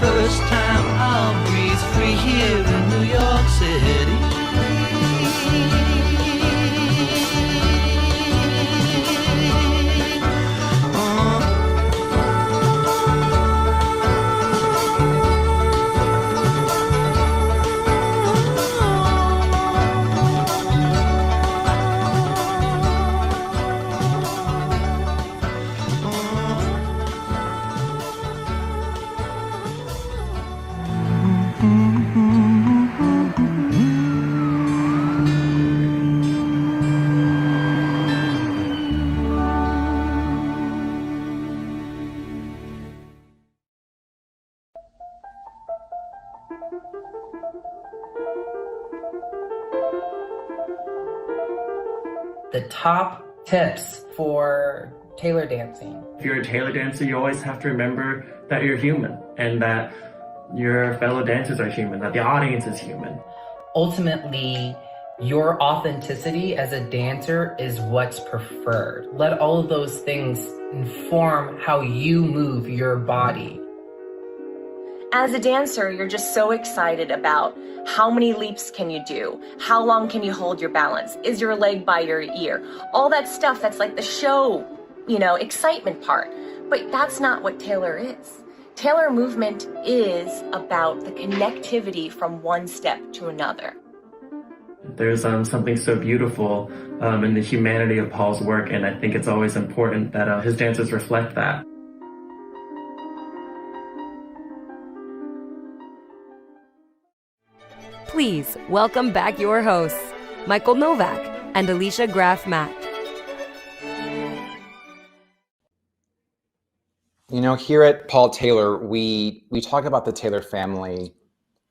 first time I'll breathe free here in New York City. The top tips for Taylor dancing. If you're a Taylor dancer, you always have to remember that you're human and that your fellow dancers are human, that the audience is human. Ultimately, your authenticity as a dancer is what's preferred. Let all of those things inform how you move your body. As a dancer, you're just so excited about how many leaps can you do? How long can you hold your balance? Is your leg by your ear? All that stuff that's like the show, excitement part. But that's not what Taylor is. Taylor movement is about the connectivity from one step to another. There's something so beautiful in the humanity of Paul's work, and I think it's always important that his dances reflect that. Please welcome back your hosts, Michael Novak and Alicia Graf Mack. Here at Paul Taylor, we talk about the Taylor family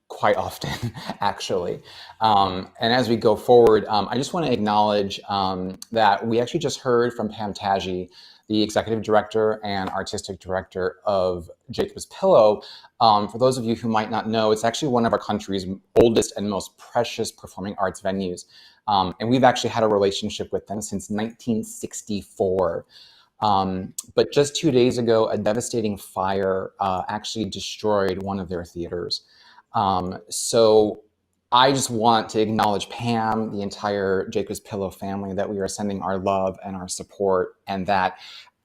quite often, actually. And as we go forward, I just want to acknowledge that we actually just heard from Pam Tanowitz, the executive director and artistic director of Jacob's Pillow. For those of you who might not know, it's actually one of our country's oldest and most precious performing arts venues. And we've actually had a relationship with them since 1964. But just 2 days ago, a devastating fire actually destroyed one of their theaters. So I just want to acknowledge Pam, the entire Jacob's Pillow family, that we are sending our love and our support, and that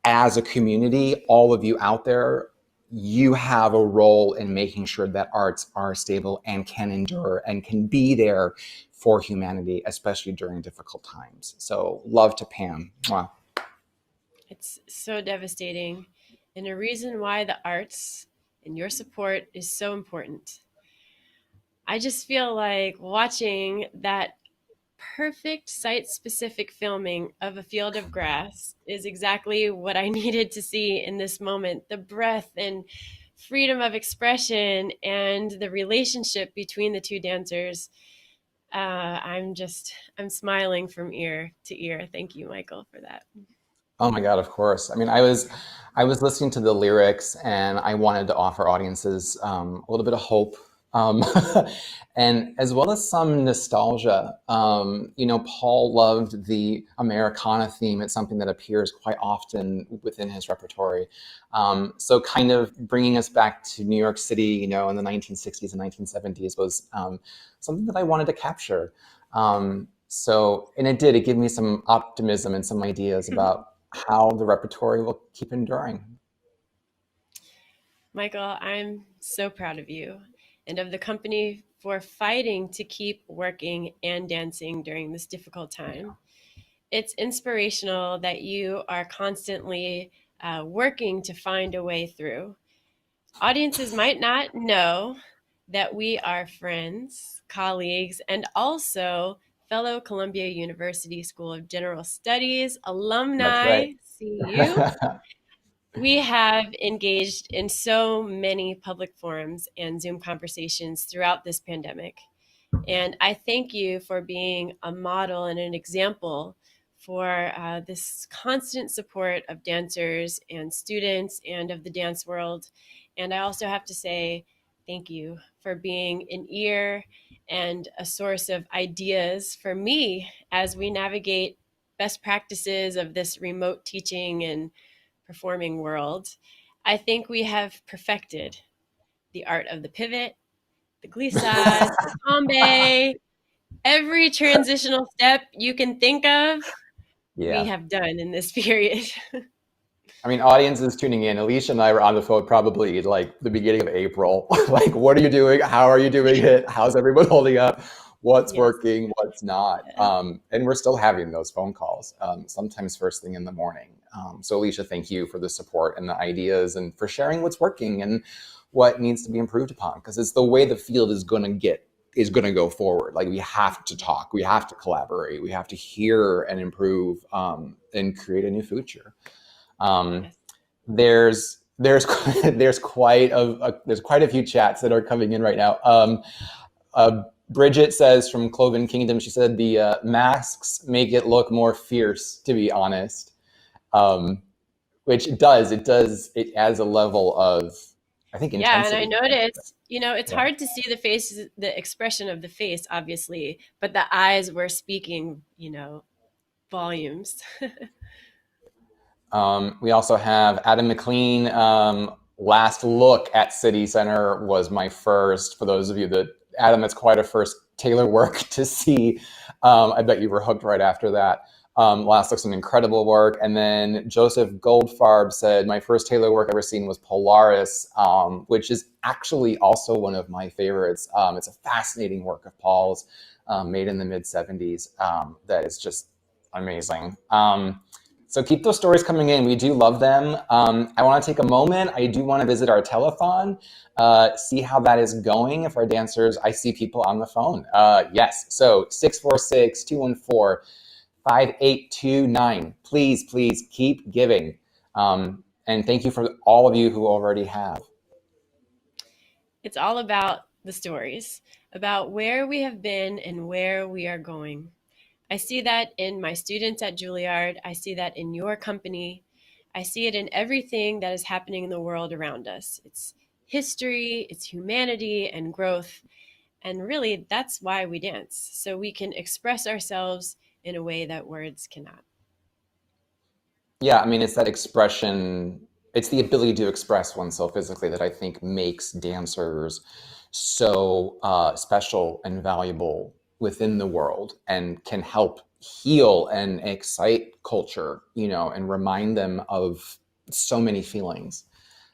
as a community, all of you out there, you have a role in making sure that arts are stable and can endure and can be there for humanity, especially during difficult times. So love to Pam. Wow. It's so devastating, and a reason why the arts and your support is so important. I just feel like watching that perfect site-specific filming of a field of grass is exactly what I needed to see in this moment. The breath and freedom of expression and the relationship between the two dancers. I'm smiling from ear to ear. Thank you, Michael, for that. Oh my God, of course. I mean, I was listening to the lyrics and I wanted to offer audiences a little bit of hope. And as well as some nostalgia. Paul loved the Americana theme. It's something that appears quite often within his repertory. So kind of bringing us back to New York City, in the 1960s and 1970s was something that I wanted to capture. And it gave me some optimism and some ideas about how the repertory will keep enduring. Michael, I'm so proud of you and of the company for fighting to keep working and dancing during this difficult time. It's inspirational that you are constantly working to find a way through. Audiences might not know that we are friends, colleagues, and also fellow Columbia University School of General Studies alumni. That's right. See you. We have engaged in so many public forums and Zoom conversations throughout this pandemic. And I thank you for being a model and an example for this constant support of dancers and students and of the dance world. And I also have to say thank you for being an ear and a source of ideas for me as we navigate best practices of this remote teaching and performing world. I think we have perfected the art of the pivot, the glissade, the tombe, every transitional step you can think of, Yeah. we have done in this period. I mean, audiences tuning in, Alicia and I were on the phone probably like the beginning of April. Like, what are you doing? How are you doing it? How's everyone holding up? What's working? What's not? And we're still having those phone calls, sometimes first thing in the morning. So Alicia, thank you for the support and the ideas and for sharing what's working and what needs to be improved upon, because it's the way the field is going to go forward. Like, we have to talk, we have to collaborate, we have to hear and improve and create a new future. There's quite a few chats that are coming in right now. Bridget says from Cloven Kingdom, she said the masks make it look more fierce, to be honest. Which it does. It adds a level of, I think, intensity. Yeah, and I noticed, it's hard to see the face, the expression of the face, obviously, but the eyes were speaking, volumes. We also have Adam McLean. Last look at City Center was my first. For those of you that, Adam, that's quite a first Taylor work to see. I bet you were hooked right after that. Last look's an incredible work. And then Joseph Goldfarb said, my first Taylor work ever seen was Polaris, which is actually also one of my favorites. It's a fascinating work of Paul's, made in the mid-70s, that is just amazing. So keep those stories coming in. We do love them. I want to take a moment. I do want to visit our telethon, see how that is going. If our dancers, I see people on the phone. Yes, so 646-214-5829. Please keep giving. And thank you for all of you who already have. It's all about the stories, about where we have been and where we are going. I see that in my students at Juilliard. I see that in your company. I see it in everything that is happening in the world around us. It's history, it's humanity and growth. And really, that's why we dance, so we can express ourselves in a way that words cannot. Yeah, I mean, it's that expression, it's the ability to express oneself physically that I think makes dancers so special and valuable within the world, and can help heal and excite culture, and remind them of so many feelings.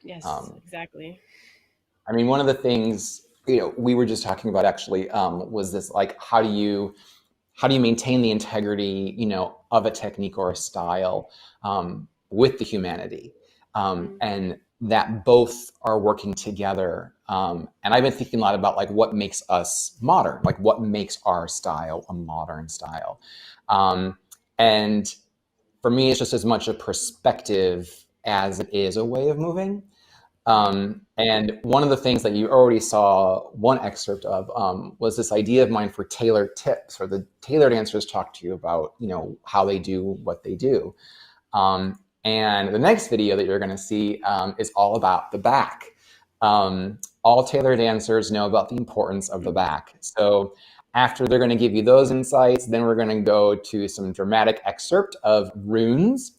Yes, exactly. I mean, one of the things, we were just talking about actually, was this, like, how do you maintain the integrity, of a technique or a style, with the humanity, and that both are working together. And I've been thinking a lot about, like, what makes us modern, like what makes our style a modern style. And for me, it's just as much a perspective as it is a way of moving. And one of the things that you already saw one excerpt of, was this idea of mine for Taylor tips, or the Taylor dancers talk to you about, how they do what they do. And the next video that you're going to see is all about the back. All Taylor dancers know about the importance of the back. So after they're going to give you those insights, then we're going to go to some dramatic excerpt of runes.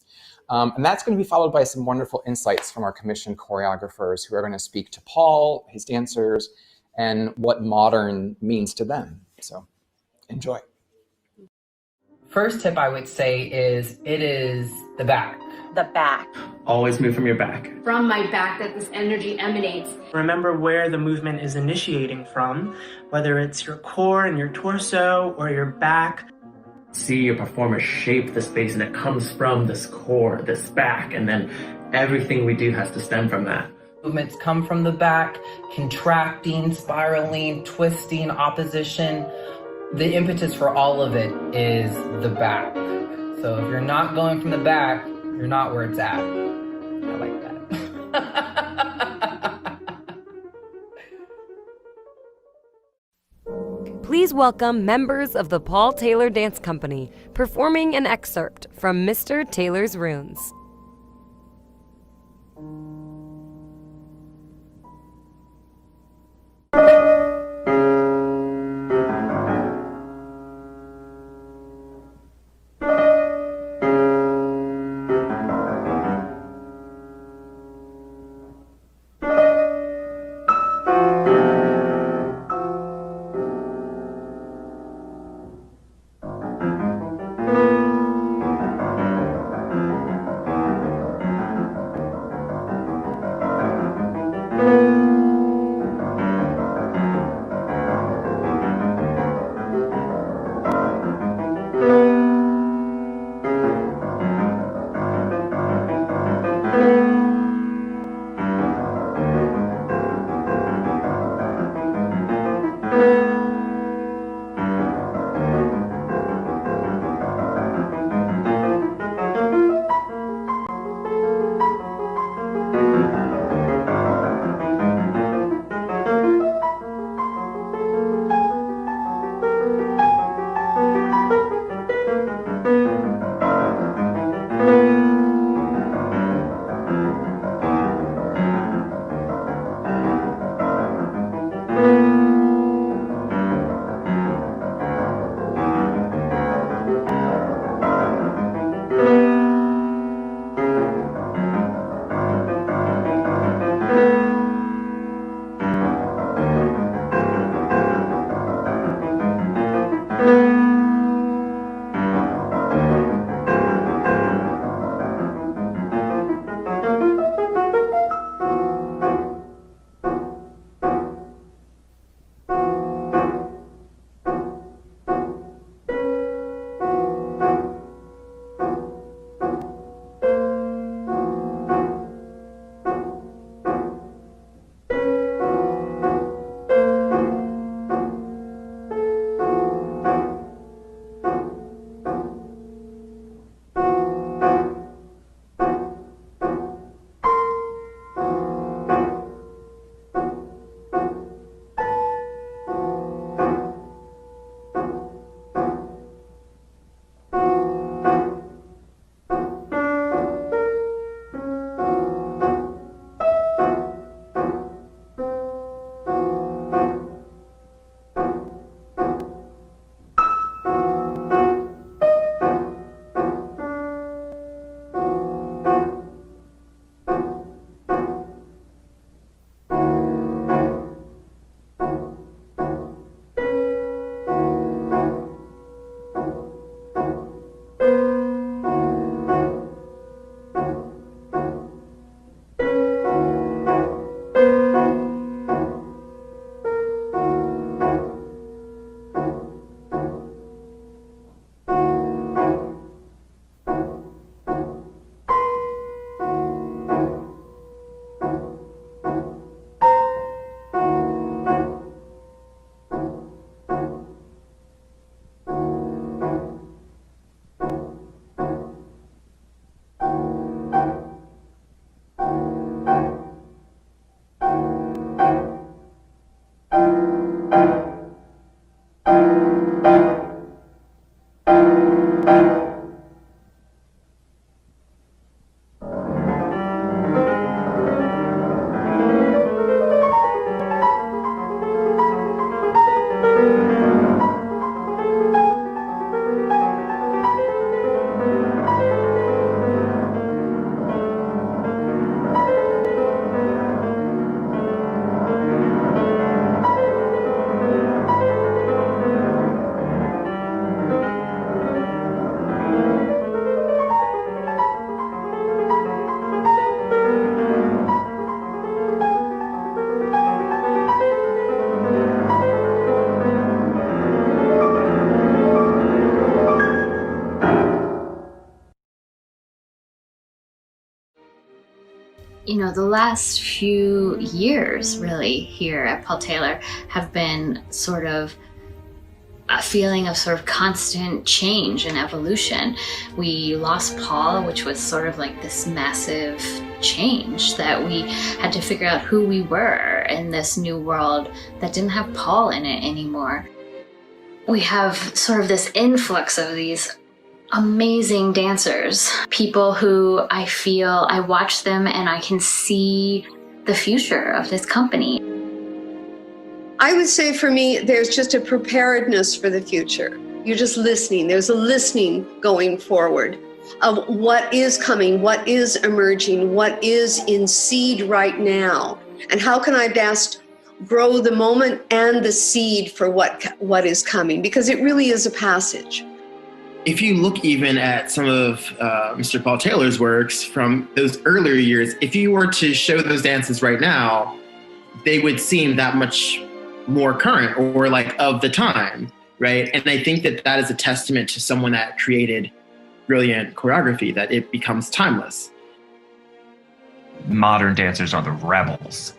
And that's going to be followed by some wonderful insights from our commissioned choreographers who are going to speak to Paul, his dancers, and what modern means to them. So enjoy. First tip I would say is, it is the back. The back. Always move from your back. From my back that this energy emanates. Remember where the movement is initiating from, whether it's your core and your torso or your back. See your performer shape the space, and it comes from this core, this back, and then everything we do has to stem from that. Movements come from the back, contracting, spiraling, twisting, opposition. The impetus for all of it is the back. So if you're not going from the back, you're not where it's at. I like that. Please welcome members of the Paul Taylor Dance Company performing an excerpt from Mr. Taylor's Runes. You know, the last few years really here at Paul Taylor have been sort of a feeling of sort of constant change and evolution. We lost Paul, which was sort of like this massive change that we had to figure out who we were in this new world that didn't have Paul in it anymore. We have sort of this influx of these amazing dancers, people who I feel I watch them and I can see the future of this company. I would say for me, there's just a preparedness for the future. You're just listening. There's a listening going forward of what is coming, what is emerging, what is in seed right now, and how can I best grow the moment and the seed for what is coming, because it really is a passage. If you look even at some of Mr. Paul Taylor's works from those earlier years, if you were to show those dances right now, they would seem that much more current or like of the time, right? And I think that that is a testament to someone that created brilliant choreography, that it becomes timeless. Modern dancers are the rebels,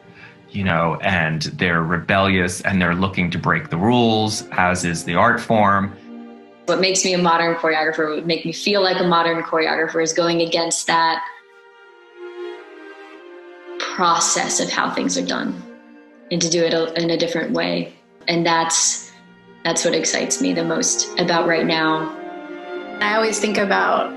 you know, and they're rebellious and they're looking to break the rules, as is the art form. What makes me a modern choreographer, what would make me feel like a modern choreographer, is going against that process of how things are done and to do it in a different way. And that's what excites me the most about right now. I always think about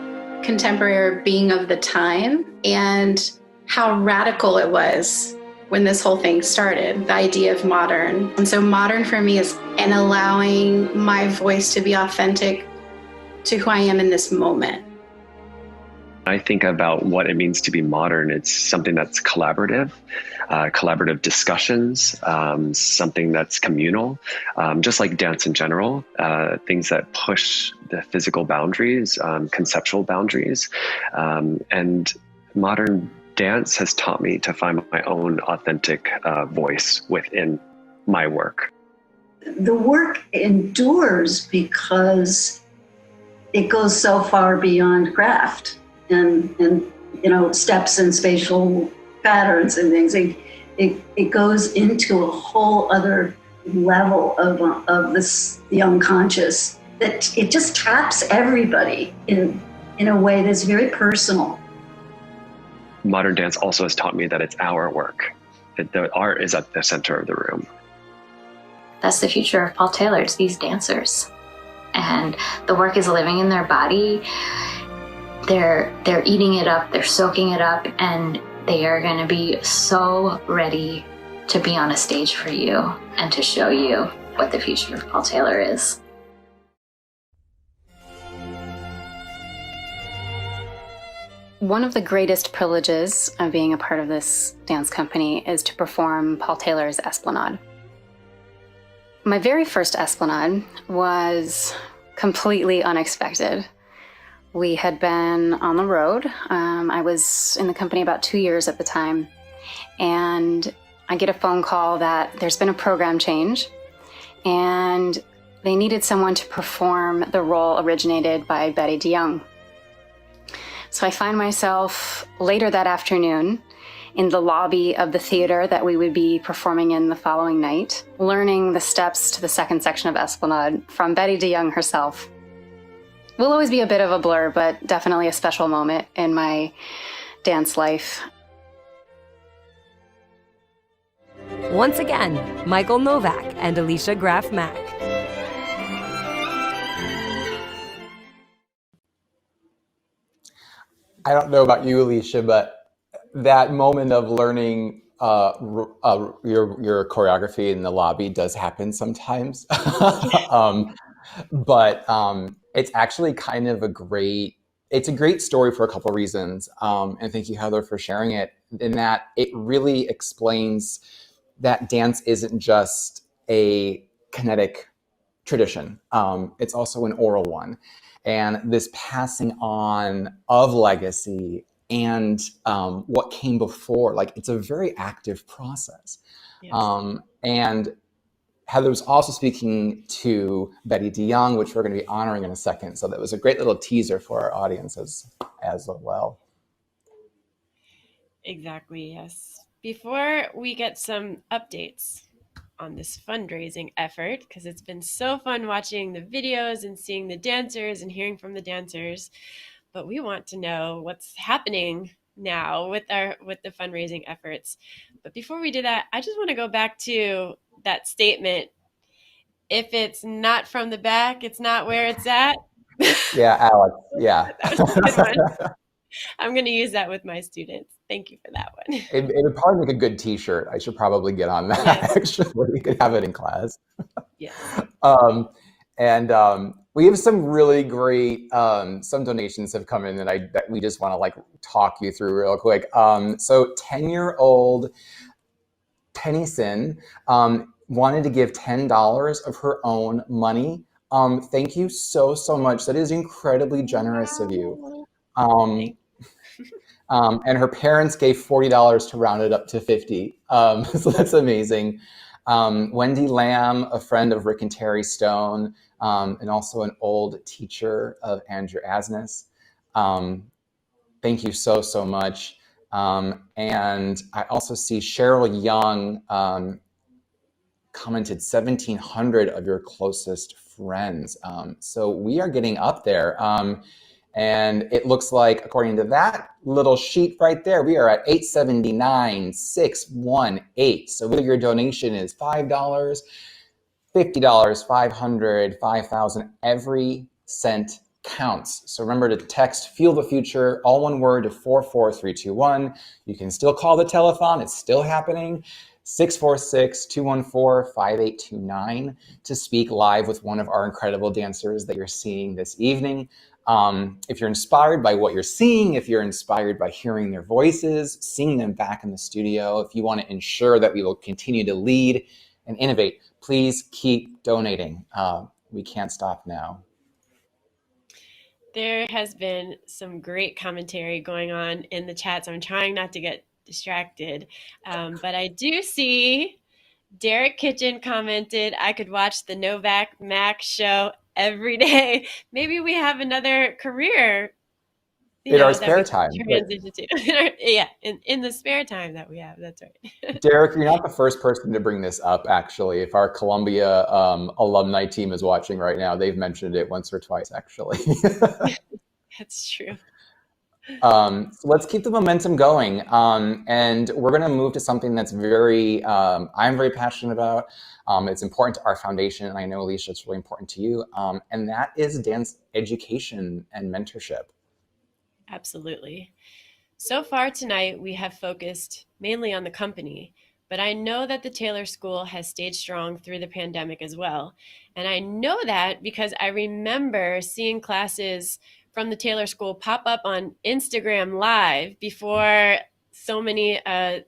contemporary being of the time and how radical it was when this whole thing started, the idea of modern. And so modern for me is in allowing my voice to be authentic to who I am in this moment. I think about what it means to be modern. It's something that's collaborative, collaborative discussions, something that's communal, just like dance in general, things that push the physical boundaries, conceptual boundaries. And modern dance has taught me to find my own authentic voice within my work. The work endures because it goes so far beyond craft and you know, steps and spatial patterns and things. It goes into a whole other level of the unconscious, that it just taps everybody in a way that's very personal. Modern dance also has taught me that it's our work, that the art is at the center of the room. That's the future of Paul Taylor. It's these dancers. And the work is living in their body. They're eating it up, they're soaking it up, and they are going to be so ready to be on a stage for you and to show you what the future of Paul Taylor is. One of the greatest privileges of being a part of this dance company is to perform Paul Taylor's Esplanade. My very first Esplanade was completely unexpected. We had been on the road. I was in the company about 2 years at the time, and I get a phone call that there's been a program change and they needed someone to perform the role originated by Bettie de Jong. So I find myself later that afternoon in the lobby of the theater that we would be performing in the following night, learning the steps to the second section of Esplanade from Bettie de Jong herself. Will always be a bit of a blur, but definitely a special moment in my dance life. Once again, Michael Novak and Alicia Graf Mack. I don't know about you, Alicia, but that moment of learning your choreography in the lobby does happen sometimes. But it's actually kind of a great story for a couple of reasons. And thank you, Heather, for sharing it, in that it really explains that dance isn't just a kinetic tradition. It's also an oral one. And this passing on of legacy and what came before, like, it's a very active process. Yes. And Heather was also speaking to Bettie de Jong, which we're going to be honoring in a second. So that was a great little teaser for our audience as well. Exactly, yes. Before we get some updates on this fundraising effort, because it's been so fun watching the videos and seeing the dancers and hearing from the dancers, but we want to know what's happening now with the fundraising efforts. But before we do that, I just want to go back to that statement: if it's not from the back, it's not where it's at. Yeah, Alex. Yeah. That was a good one. I'm going to use that with my students. Thank you for that one. It would probably make a good t-shirt. I should probably get on that. Yes. Actually, we could have it in class. Yes. We have some really great, some donations have come in that we just want to talk you through real quick. So 10-year-old Tennyson wanted to give $10 of her own money. Thank you so much. That is incredibly generous of you. And her parents gave $40 to round it up to $50. So that's amazing. Wendy Lamb, a friend of Rick and Terry Stone, and also an old teacher of Andrew Asnes. Thank you so much. And I also see Cheryl Young commented 1,700 of your closest friends. So we are getting up there. And it looks like, according to that little sheet right there, we are at 879,618. So whether your donation is $5, $50, $500, $5,000, every cent counts. So remember to text "Feel the Future," all one word, to 44321. You can still call the telethon. It's still happening. 646-214-5829 to speak live with one of our incredible dancers that you're seeing this evening. If you're inspired by what you're seeing, if you're inspired by hearing their voices, seeing them back in the studio, if you want to ensure that we will continue to lead and innovate, please keep donating. We can't stop now. There has been some great commentary going on in the chat, so I'm trying not to get distracted. But I do see Derek Kitchen commented, "I could watch the Novak Mack show every day." Maybe we have another career in our spare time. Transition to. Yeah, in the spare time that we have. That's right. Derek, you're not the first person to bring this up, actually. If our Columbia alumni team is watching right now, they've mentioned it once or twice, actually. That's true. So let's keep the momentum going. And we're going to move to something that's I'm very passionate about. It's important to our foundation, and I know, Alicia, it's really important to you. And that is dance education and mentorship. Absolutely. So far tonight, we have focused mainly on the company, but I know that the Taylor School has stayed strong through the pandemic as well. And I know that because I remember seeing classes from the Taylor School pop up on Instagram Live before so many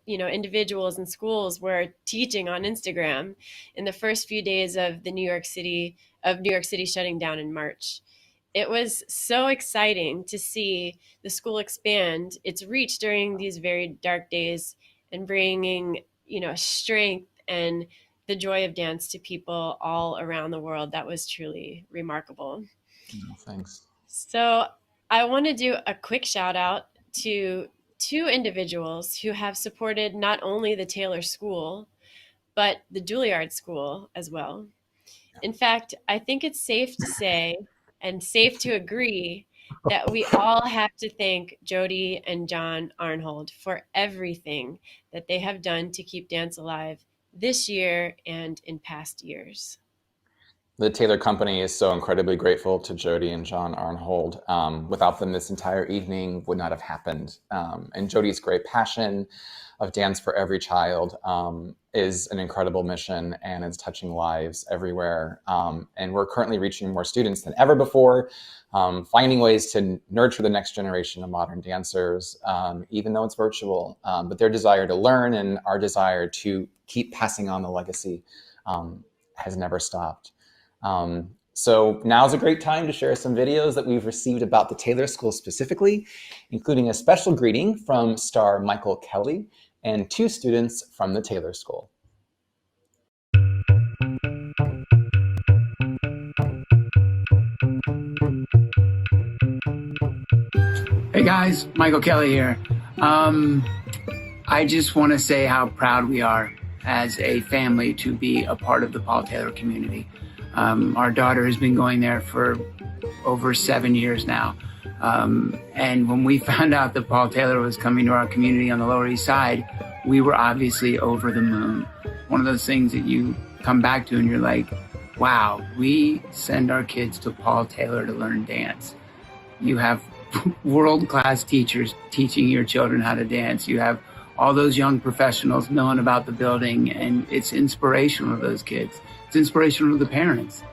individuals and schools were teaching on Instagram in the first few days of New York City shutting down in March. It was so exciting to see the school expand its reach during these very dark days and bringing, strength and the joy of dance to people all around the world. That was truly remarkable. Oh, thanks. So I want to do a quick shout out to two individuals who have supported not only the Taylor School, but the Juilliard School as well. In fact, I think it's safe to say and safe to agree that we all have to thank Jody and John Arnhold for everything that they have done to keep dance alive this year and in past years. The Taylor Company is so incredibly grateful to Jody and John Arnhold. Without them, this entire evening would not have happened. And Jody's great passion of Dance for Every Child is an incredible mission, and it's touching lives everywhere. And we're currently reaching more students than ever before, finding ways to nurture the next generation of modern dancers, even though it's virtual. But their desire to learn and our desire to keep passing on the legacy has never stopped. So now's a great time to share some videos that we've received about the Taylor School specifically, including a special greeting from star Michael Kelly and two students from the Taylor School. Hey guys, Michael Kelly here. I just want to say how proud we are as a family to be a part of the Paul Taylor community. Our daughter has been going there for over 7 years now. And when we found out that Paul Taylor was coming to our community on the Lower East Side, we were obviously over the moon. One of those things that you come back to and you're like, wow, we send our kids to Paul Taylor to learn dance. You have world-class teachers teaching your children how to dance. You have all those young professionals knowing about the building, and it's inspirational to those kids. It's inspirational to the parents.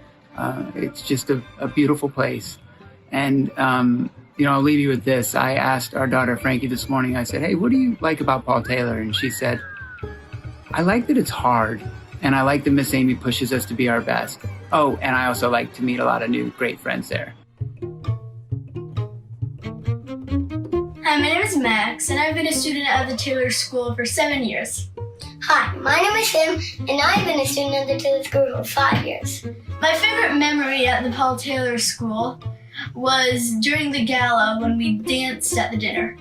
It's just a beautiful place. And, I'll leave you with this. I asked our daughter, Frankie, this morning, I said, hey, what do you like about Paul Taylor? And she said, I like that it's hard. And I like that Miss Amy pushes us to be our best. Oh, and I also like to meet a lot of new great friends there. Hi, my name is Max, and I've been a student at the Taylor School for 7 years. Hi, my name is Tim, and I've been a student at the Taylor School for 5 years. My favorite memory at the Paul Taylor School was during the gala when we danced at the dinner.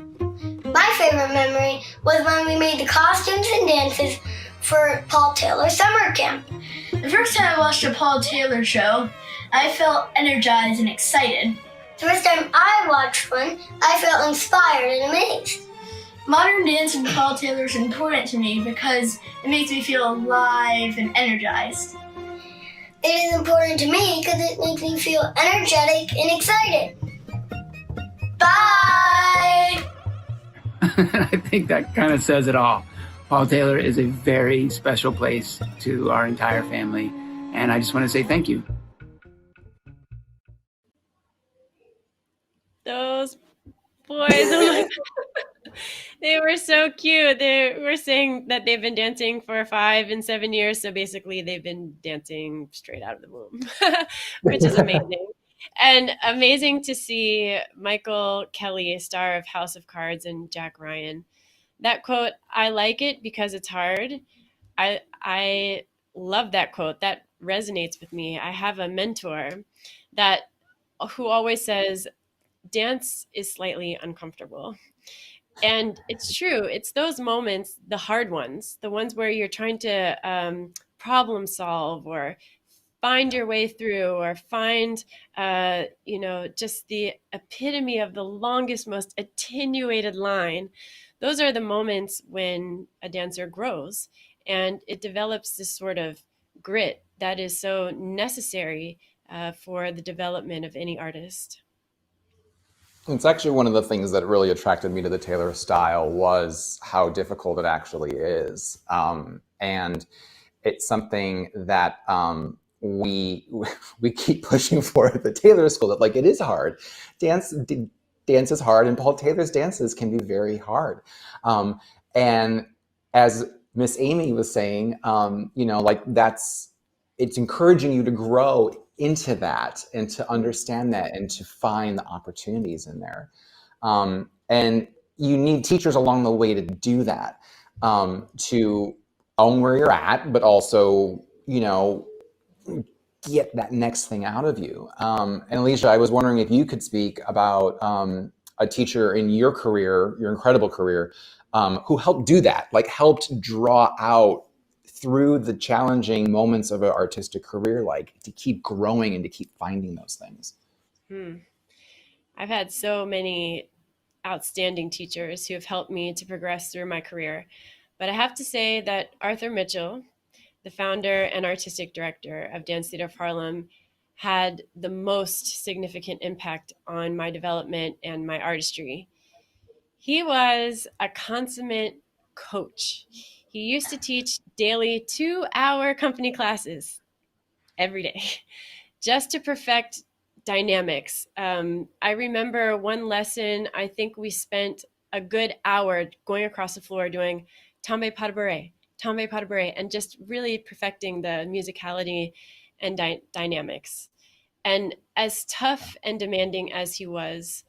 My favorite memory was when we made the costumes and dances for Paul Taylor summer camp. The first time I watched a Paul Taylor show, I felt energized and excited. The first time I watched one, I felt inspired and amazed. Modern dance and Paul Taylor is important to me because it makes me feel alive and energized. It is important to me because it makes me feel energetic and excited. Bye! I think that kind of says it all. Paul Taylor is a very special place to our entire family, and I just want to say thank you. Those boys, oh my God. They were so cute. They were saying that they've been dancing for 5 and 7 years. So basically they've been dancing straight out of the womb, which is amazing. And amazing to see Michael Kelly, star of House of Cards, and Jack Ryan. That quote, I like it because it's hard. I love that quote. That resonates with me. I have a mentor who always says, dance is slightly uncomfortable. And it's true. It's those moments, the hard ones, the ones where you're trying to problem solve or find your way through or find, just the epitome of the longest, most attenuated line. Those are the moments when a dancer grows and it develops this sort of grit that is so necessary for the development of any artist. It's actually one of the things that really attracted me to the Taylor style was how difficult it actually is. And it's something that we keep pushing for at the Taylor School, that it is hard. Dance is hard, and Paul Taylor's dances can be very hard. And as Miss Amy was saying, it's encouraging you to grow into that and to understand that and to find the opportunities in there. And you need teachers along the way to do that, to own where you're at, but also, get that next thing out of you. And Alicia, I was wondering if you could speak about a teacher in your career, your incredible career, who helped do that, like helped draw out through the challenging moments of an artistic career, like to keep growing and to keep finding those things? I've had so many outstanding teachers who have helped me to progress through my career. But I have to say that Arthur Mitchell, the founder and artistic director of Dance Theater of Harlem, had the most significant impact on my development and my artistry. He was a consummate coach. He used to teach daily 2-hour company classes every day just to perfect dynamics. I remember one lesson, I think we spent a good hour going across the floor doing tombe pas de bourrée, and just really perfecting the musicality and dynamics. And as tough and demanding as he was,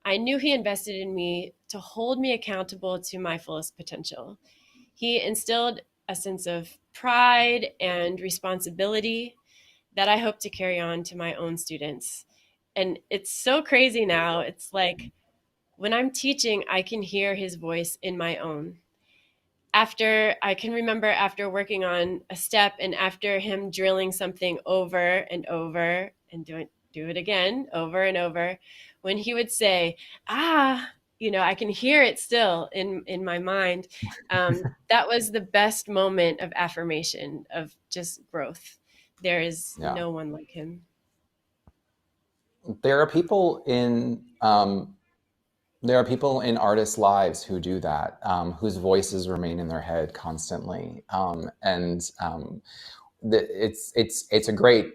I knew he invested in me to hold me accountable to my fullest potential. He instilled a sense of pride and responsibility that I hope to carry on to my own students. And it's so crazy now. It's like when I'm teaching, I can hear his voice in my own. I can remember after working on a step and after him drilling something over and over and do it again over and over, when he would say, I can hear it still in my mind. That was the best moment of affirmation, of just growth. There is no one like him. There are people in artists' lives who do that, whose voices remain in their head constantly, it's a great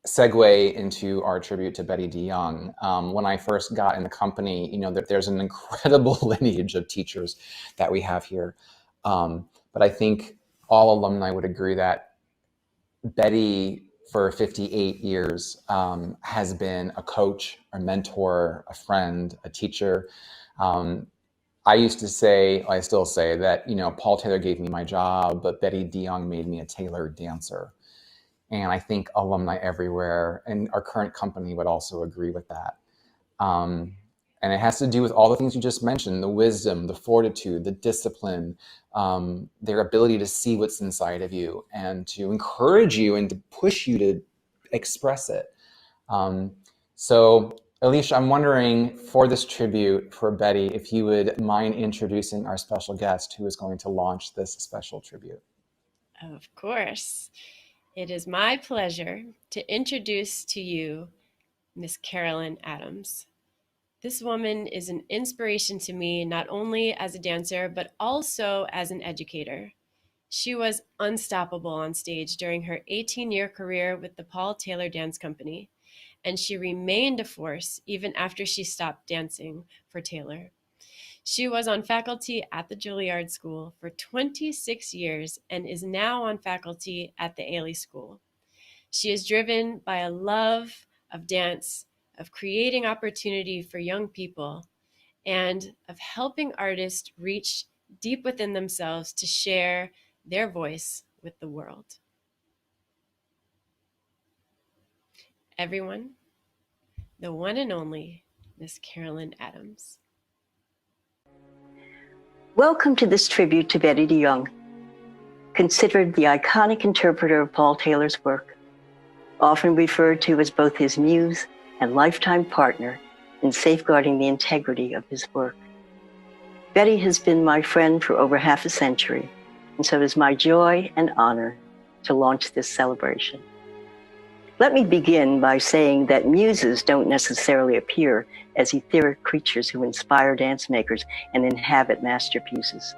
segue into our tribute to Bettie de Jong. When I first got in the company, there's an incredible lineage of teachers that we have here, but I think all alumni would agree that Bettie, for 58 years, has been a coach, a mentor, a friend, a teacher. I used to say, I still say that, Paul Taylor gave me my job, but Bettie de Jong made me a tailored dancer. And I think alumni everywhere and our current company would also agree with that. And it has to do with all the things you just mentioned, the wisdom, the fortitude, the discipline, their ability to see what's inside of you and to encourage you and to push you to express it. So Alicia, I'm wondering for this tribute for Bettie, if you would mind introducing our special guest who is going to launch this special tribute. Of course. It is my pleasure to introduce to you Miss Carolyn Adams. This woman is an inspiration to me, not only as a dancer, but also as an educator. She was unstoppable on stage during her 18-year career with the Paul Taylor Dance Company, and she remained a force even after she stopped dancing for Taylor. She was on faculty at the Juilliard School for 26 years and is now on faculty at the Ailey School. She is driven by a love of dance, of creating opportunity for young people, and of helping artists reach deep within themselves to share their voice with the world. Everyone, the one and only Miss Carolyn Adams. Welcome to this tribute to Bettie de Jong, considered the iconic interpreter of Paul Taylor's work, often referred to as both his muse and lifetime partner in safeguarding the integrity of his work. Bettie has been my friend for over half a century, and so it is my joy and honor to launch this celebration. Let me begin by saying that muses don't necessarily appear as etheric creatures who inspire dance makers and inhabit masterpieces.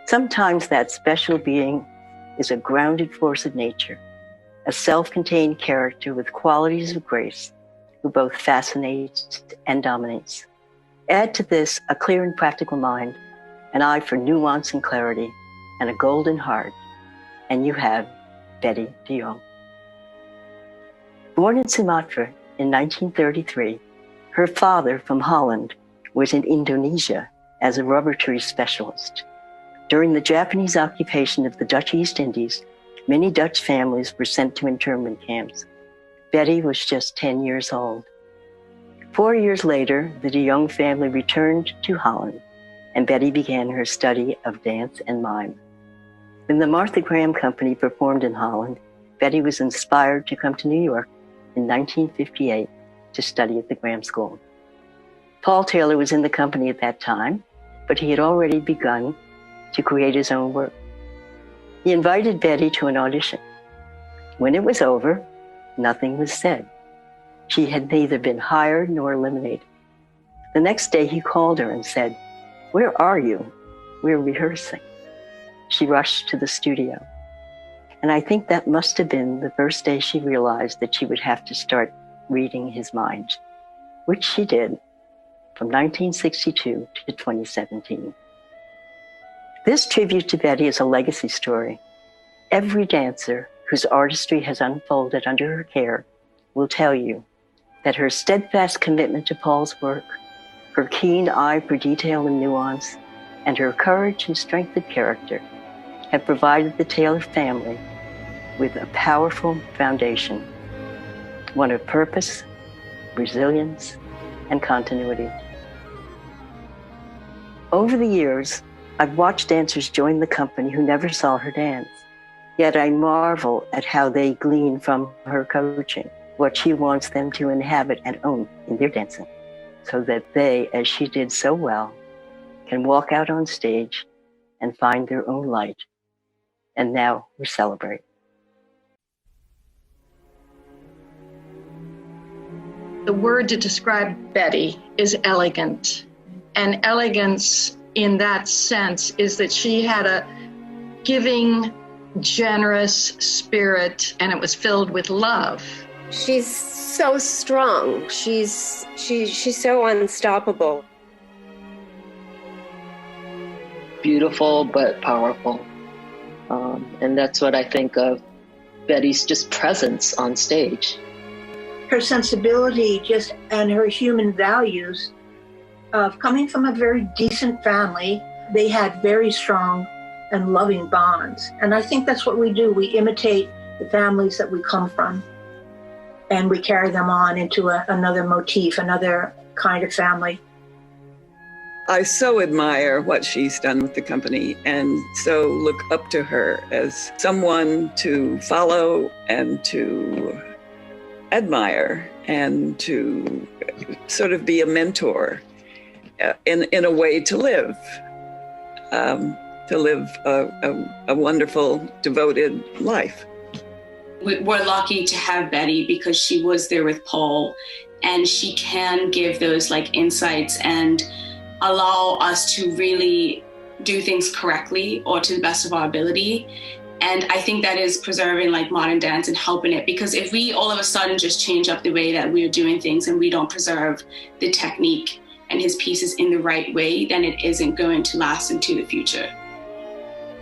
Sometimes that special being is a grounded force of nature, a self-contained character with qualities of grace who both fascinates and dominates. Add to this a clear and practical mind, an eye for nuance and clarity, and a golden heart, and you have Bettie de Jong. Born in Sumatra in 1933, her father from Holland was in Indonesia as a rubber tree specialist. During the Japanese occupation of the Dutch East Indies, many Dutch families were sent to internment camps. Bettie was just 10 years old. 4 years later, the de Jong family returned to Holland, and Betty began her study of dance and mime. When the Martha Graham Company performed in Holland, Betty was inspired to come to New York in 1958 to study at the Graham School. Paul Taylor was in the company at that time, but he had already begun to create his own work. He invited Betty to an audition. When it was over, nothing was said. She had neither been hired nor eliminated. The next day he called her and said, "Where are you? We're rehearsing." She rushed to the studio. And I think that must have been the first day she realized that she would have to start reading his mind, which she did from 1962 to 2017. This tribute to Betty is a legacy story. Every dancer whose artistry has unfolded under her care will tell you that her steadfast commitment to Paul's work, her keen eye for detail and nuance, and her courage and strength of character have provided the Taylor family with a powerful foundation, one of purpose, resilience, and continuity. Over the years, I've watched dancers join the company who never saw her dance, yet I marvel at how they glean from her coaching what she wants them to inhabit and own in their dancing, so that they, as she did so well, can walk out on stage and find their own light. And now we celebrate. The word to describe Betty is elegant. And elegance in that sense is that she had a giving, generous spirit, and it was filled with love. She's so strong. She's so unstoppable. Beautiful but powerful. And that's what I think of Betty's just presence on stage. Her sensibility just and her human values of coming from a very decent family. They had very strong and loving bonds. And I think that's what we do. We imitate the families that we come from, and we carry them on into another motif, another kind of family. I so admire what she's done with the company, and so look up to her as someone to follow and to admire and to sort of be a mentor in a way to live a wonderful, devoted life. We're lucky to have Betty because she was there with Paul, and she can give those insights and allow us to really do things correctly or to the best of our ability. And I think that is preserving modern dance and helping it, because if we all of a sudden just change up the way that we're doing things and we don't preserve the technique and his pieces in the right way, then it isn't going to last into the future.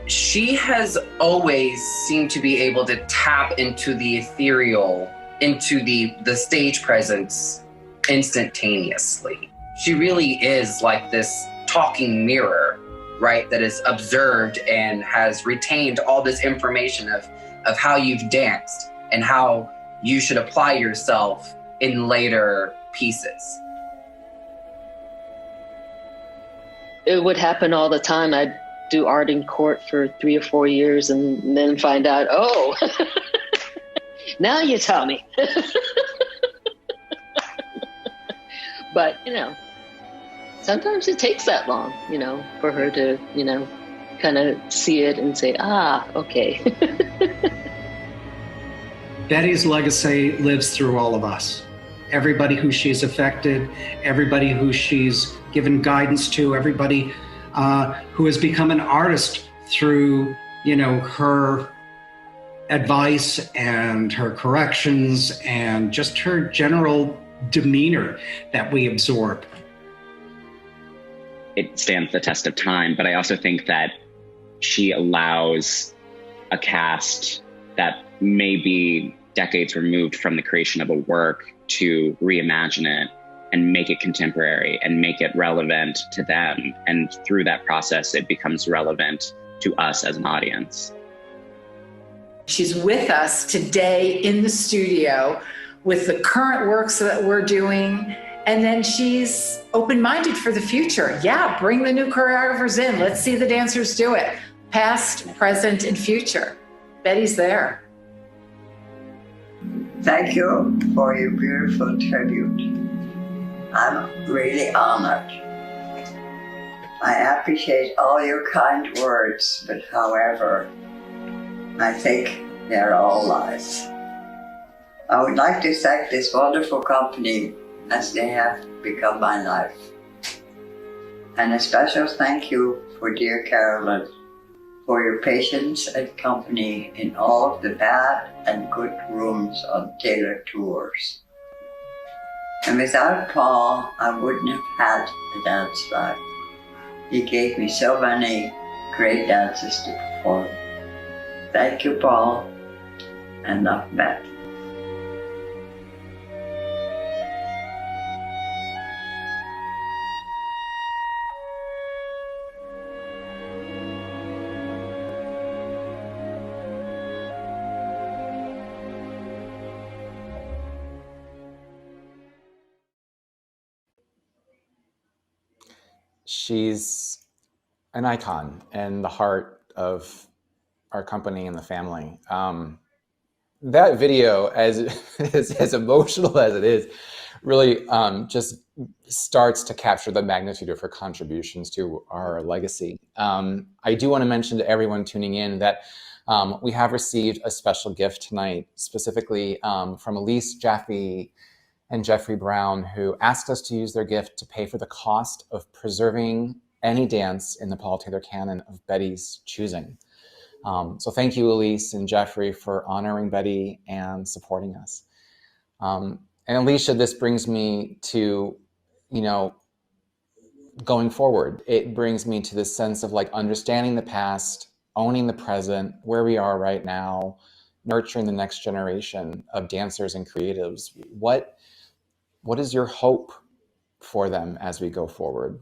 She has always seemed to be able to tap into the ethereal, into the stage presence instantaneously. She really is like this talking mirror, right, that is observed and has retained all this information of how you've danced and how you should apply yourself in later pieces. It would happen all the time. I'd do art in court for 3 or 4 years and then find out, oh, now you tell me. But, sometimes it takes that long, for her to, kind of see it and say, okay. Betty's legacy lives through all of us. Everybody who she's affected, everybody who she's given guidance to, everybody who has become an artist through, her advice and her corrections and just her general demeanor that we absorb. It stands the test of time, but I also think that she allows a cast that may be decades removed from the creation of a work to reimagine it and make it contemporary and make it relevant to them. And through that process, it becomes relevant to us as an audience. She's with us today in the studio with the current works that we're doing And then she's open-minded for the future. Yeah, bring the new choreographers in. Let's see the dancers do it. Past, present, and future. Betty's there. Thank you for your beautiful tribute. I'm really honored. I appreciate all your kind words, but however, I think they're all lies. I would like to thank this wonderful company as they have become my life. And a special thank you for dear Carolyn for your patience and company in all of the bad and good rooms on Taylor tours. And without Paul, I wouldn't have had a dance life. He gave me so many great dances to perform. Thank you, Paul, and love, Beth. She's an icon in the heart of our company and the family. That video, as emotional as it is, really just starts to capture the magnitude of her contributions to our legacy. I do want to mention to everyone tuning in that we have received a special gift tonight, specifically from Elise Jaffe and Jeffrey Brown, who asked us to use their gift to pay for the cost of preserving any dance in the Paul Taylor canon of Betty's choosing. So thank you, Elise and Jeffrey, for honoring Betty and supporting us. And Alicia, this brings me to, going forward. It brings me to this sense of like understanding the past, owning the present, where we are right now, nurturing the next generation of dancers and creatives. What is your hope for them as we go forward?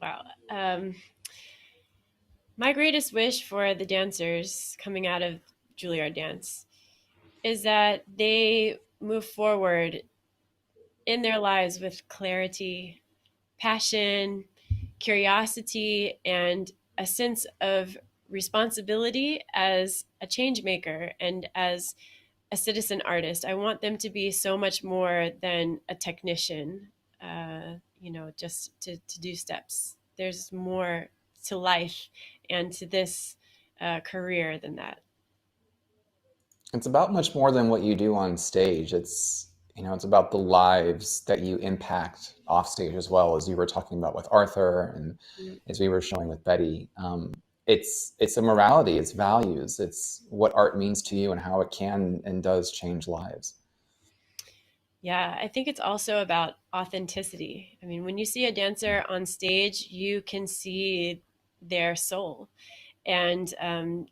Wow. My greatest wish for the dancers coming out of Juilliard Dance is that they move forward in their lives with clarity, passion, curiosity, and a sense of responsibility as a change maker and as a citizen artist. I want them to be so much more than a technician, just to do steps. There's more to life and to this career than that. It's about much more than what you do on stage. It's about the lives that you impact off stage as well, as you were talking about with Arthur and as we were showing with Betty. It's a morality, it's values, it's what art means to you and how it can and does change lives. Yeah, I think it's also about authenticity. I mean, when you see a dancer on stage, you can see their soul. And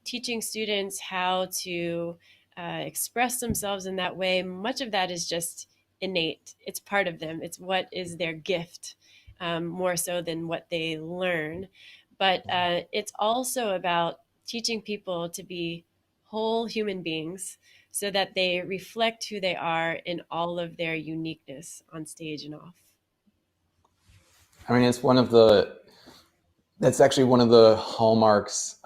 teaching students how to express themselves in that way, much of that is just innate. It's part of them. It's what is their gift, more so than what they learn. But it's also about teaching people to be whole human beings so that they reflect who they are in all of their uniqueness on stage and off. I mean, that's actually one of the hallmarks,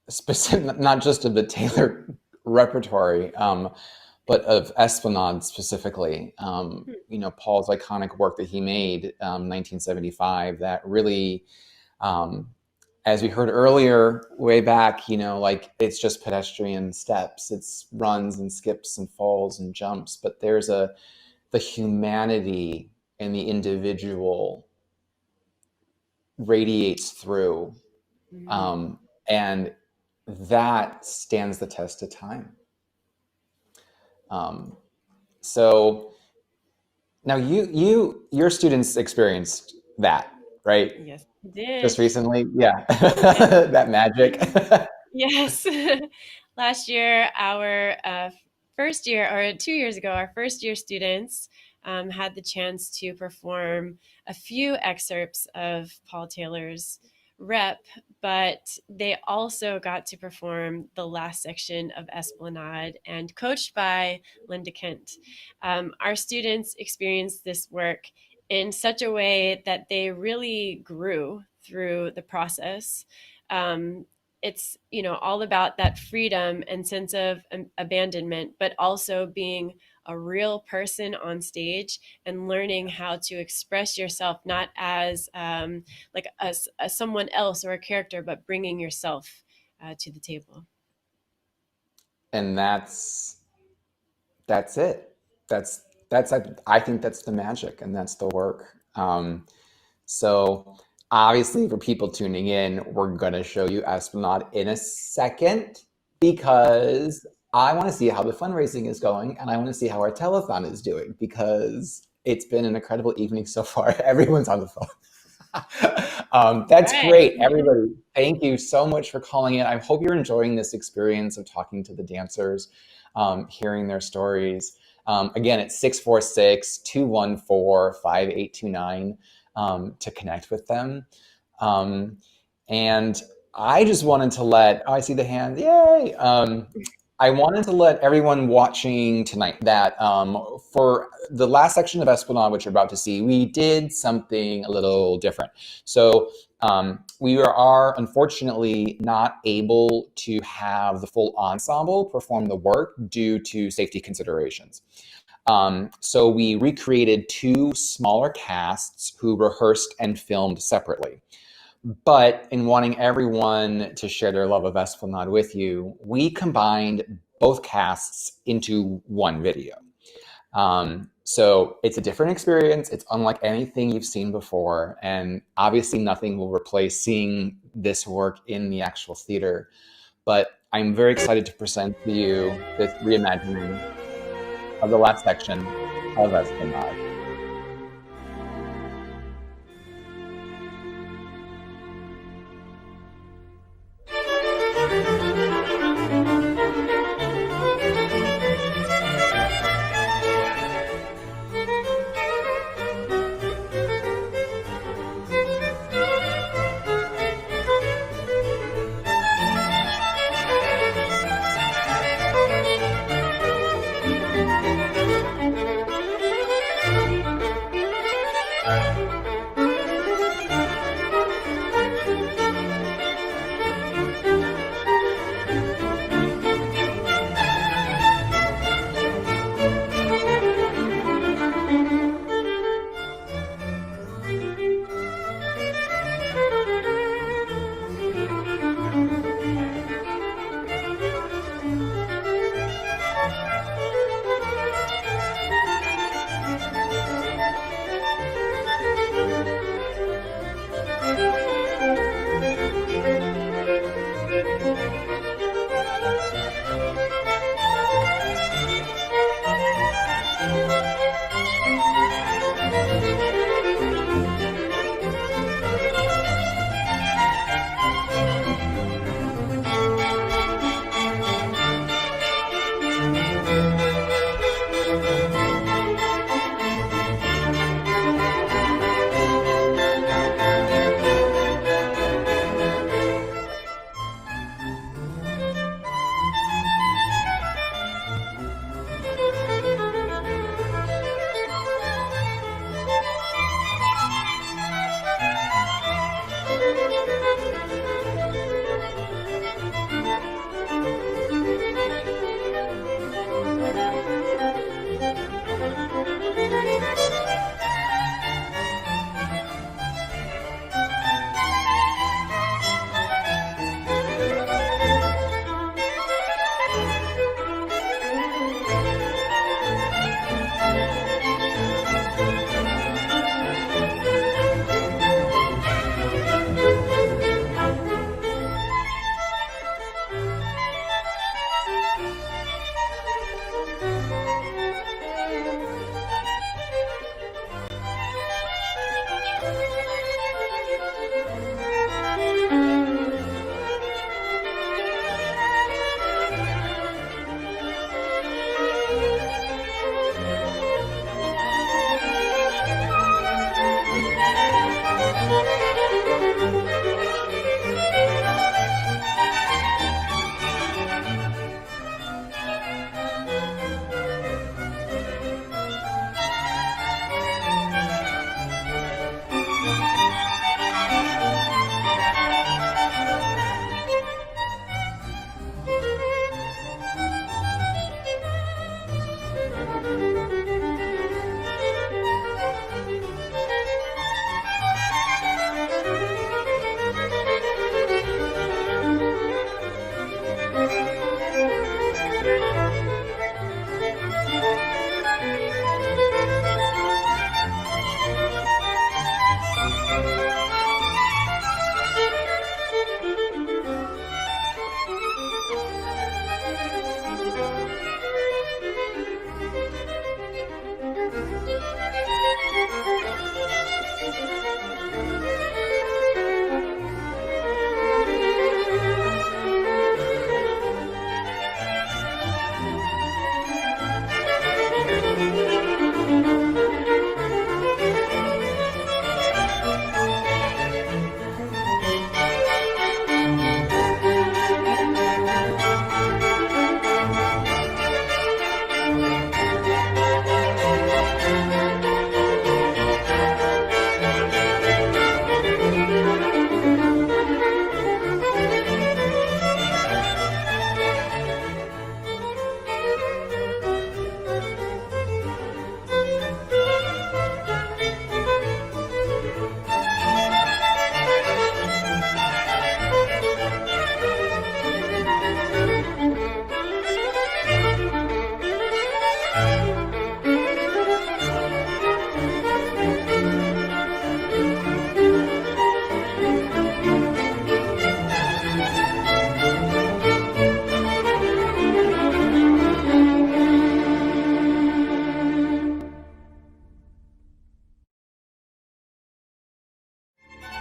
specific, not just of the Taylor repertory, but of Esplanade specifically. Paul's iconic work that he made, 1975, that really, as we heard earlier, way back, it's just pedestrian steps. It's runs and skips and falls and jumps, but there's the humanity and the individual radiates through, and that stands the test of time. So now your students experienced that, right? Yes, I did. Just recently, yeah. That magic. Yes. Last year, our first year, or 2 years ago, our first year students had the chance to perform a few excerpts of Paul Taylor's rep, but they also got to perform the last section of Esplanade, and coached by Linda Kent. Our students experienced this work in such a way that they really grew through the process. It's, you know, all about that freedom and sense of abandonment, but also being a real person on stage and learning how to express yourself, not as like as someone else or a character, but bringing yourself to the table. And that's it. That's I think that's the magic, and that's the work. So obviously, for people tuning in, we're going to show you Esplanade in a second, because I want to see how the fundraising is going, and I want to see how our telethon is doing, because it's been an incredible evening so far. Everyone's on the phone. That's great, everybody. Thank you so much for calling in. I hope you're enjoying this experience of talking to the dancers, hearing their stories. Again, it's 646-214-5829 to connect with them. And I just wanted to let, I see the hand, yay! I wanted to let everyone watching tonight that for the last section of Esplanade, which you're about to see, we did something a little different. So we are unfortunately not able to have the full ensemble perform the work due to safety considerations. So we recreated 2 smaller casts who rehearsed and filmed separately. But in wanting everyone to share their love of Esplanade with you, we combined both casts into one video. So it's a different experience. It's unlike anything you've seen before. And obviously nothing will replace seeing this work in the actual theater. But I'm very excited to present to you this reimagining of the last section of Esplanade.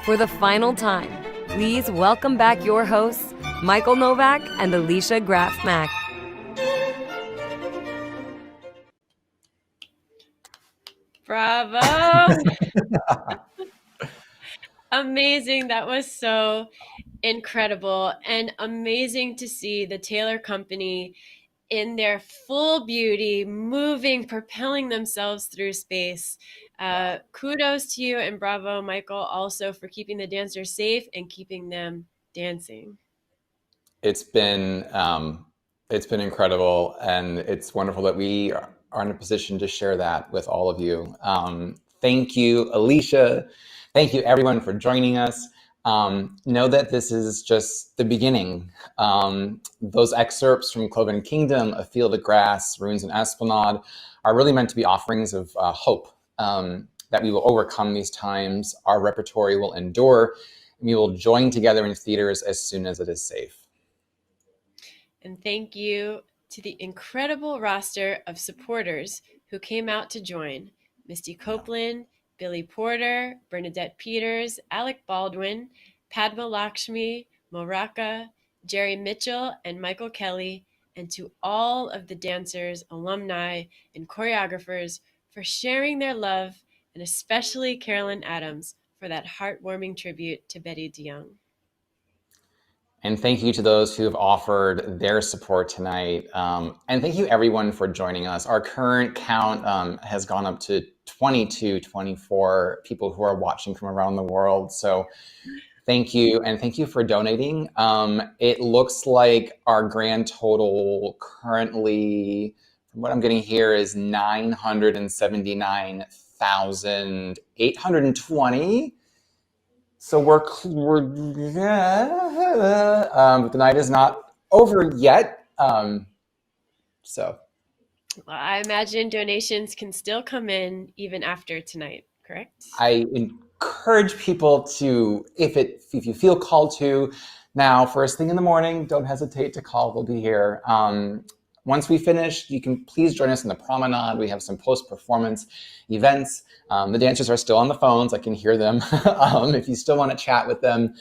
For the final time, please welcome back your hosts, Michael Novak and Alicia Graf Mack. Bravo! Amazing. That was so incredible, and amazing to see the Taylor Company in their full beauty, moving, propelling themselves through space. Kudos to you, and bravo, Michael, also for keeping the dancers safe and keeping them dancing. It's been incredible, and it's wonderful that we are in a position to share that with all of you. Thank you, Alicia. Thank you, everyone, for joining us. Know that this is just the beginning. Those excerpts from Cloven Kingdom, A Field of Grass, Ruins in Esplanade, are really meant to be offerings of hope, that we will overcome these times, our repertory will endure, and we will join together in theaters as soon as it is safe. And thank you to the incredible roster of supporters who came out to join: Misty Copeland, Billy Porter, Bernadette Peters, Alec Baldwin, Padma Lakshmi, Rocca, Jerry Mitchell, and Michael Kelly, and to all of the dancers, alumni, and choreographers for sharing their love, and especially Carolyn Adams for that heartwarming tribute to Bettie de Jong. And thank you to those who have offered their support tonight. And thank you, everyone, for joining us. Our current count has gone up to 24 people who are watching from around the world. So thank you, and thank you for donating. It looks like our grand total currently, from what I'm getting here, is $979,820. So the night is not over yet. So. Well, I imagine donations can still come in even after tonight, correct? I encourage people to, if you feel called to, now, first thing in the morning, don't hesitate to call. We'll be here. Once we finish, you can please join us in the promenade. We have some post-performance events. The dancers are still on the phones. I can hear them. If you still want to chat with them,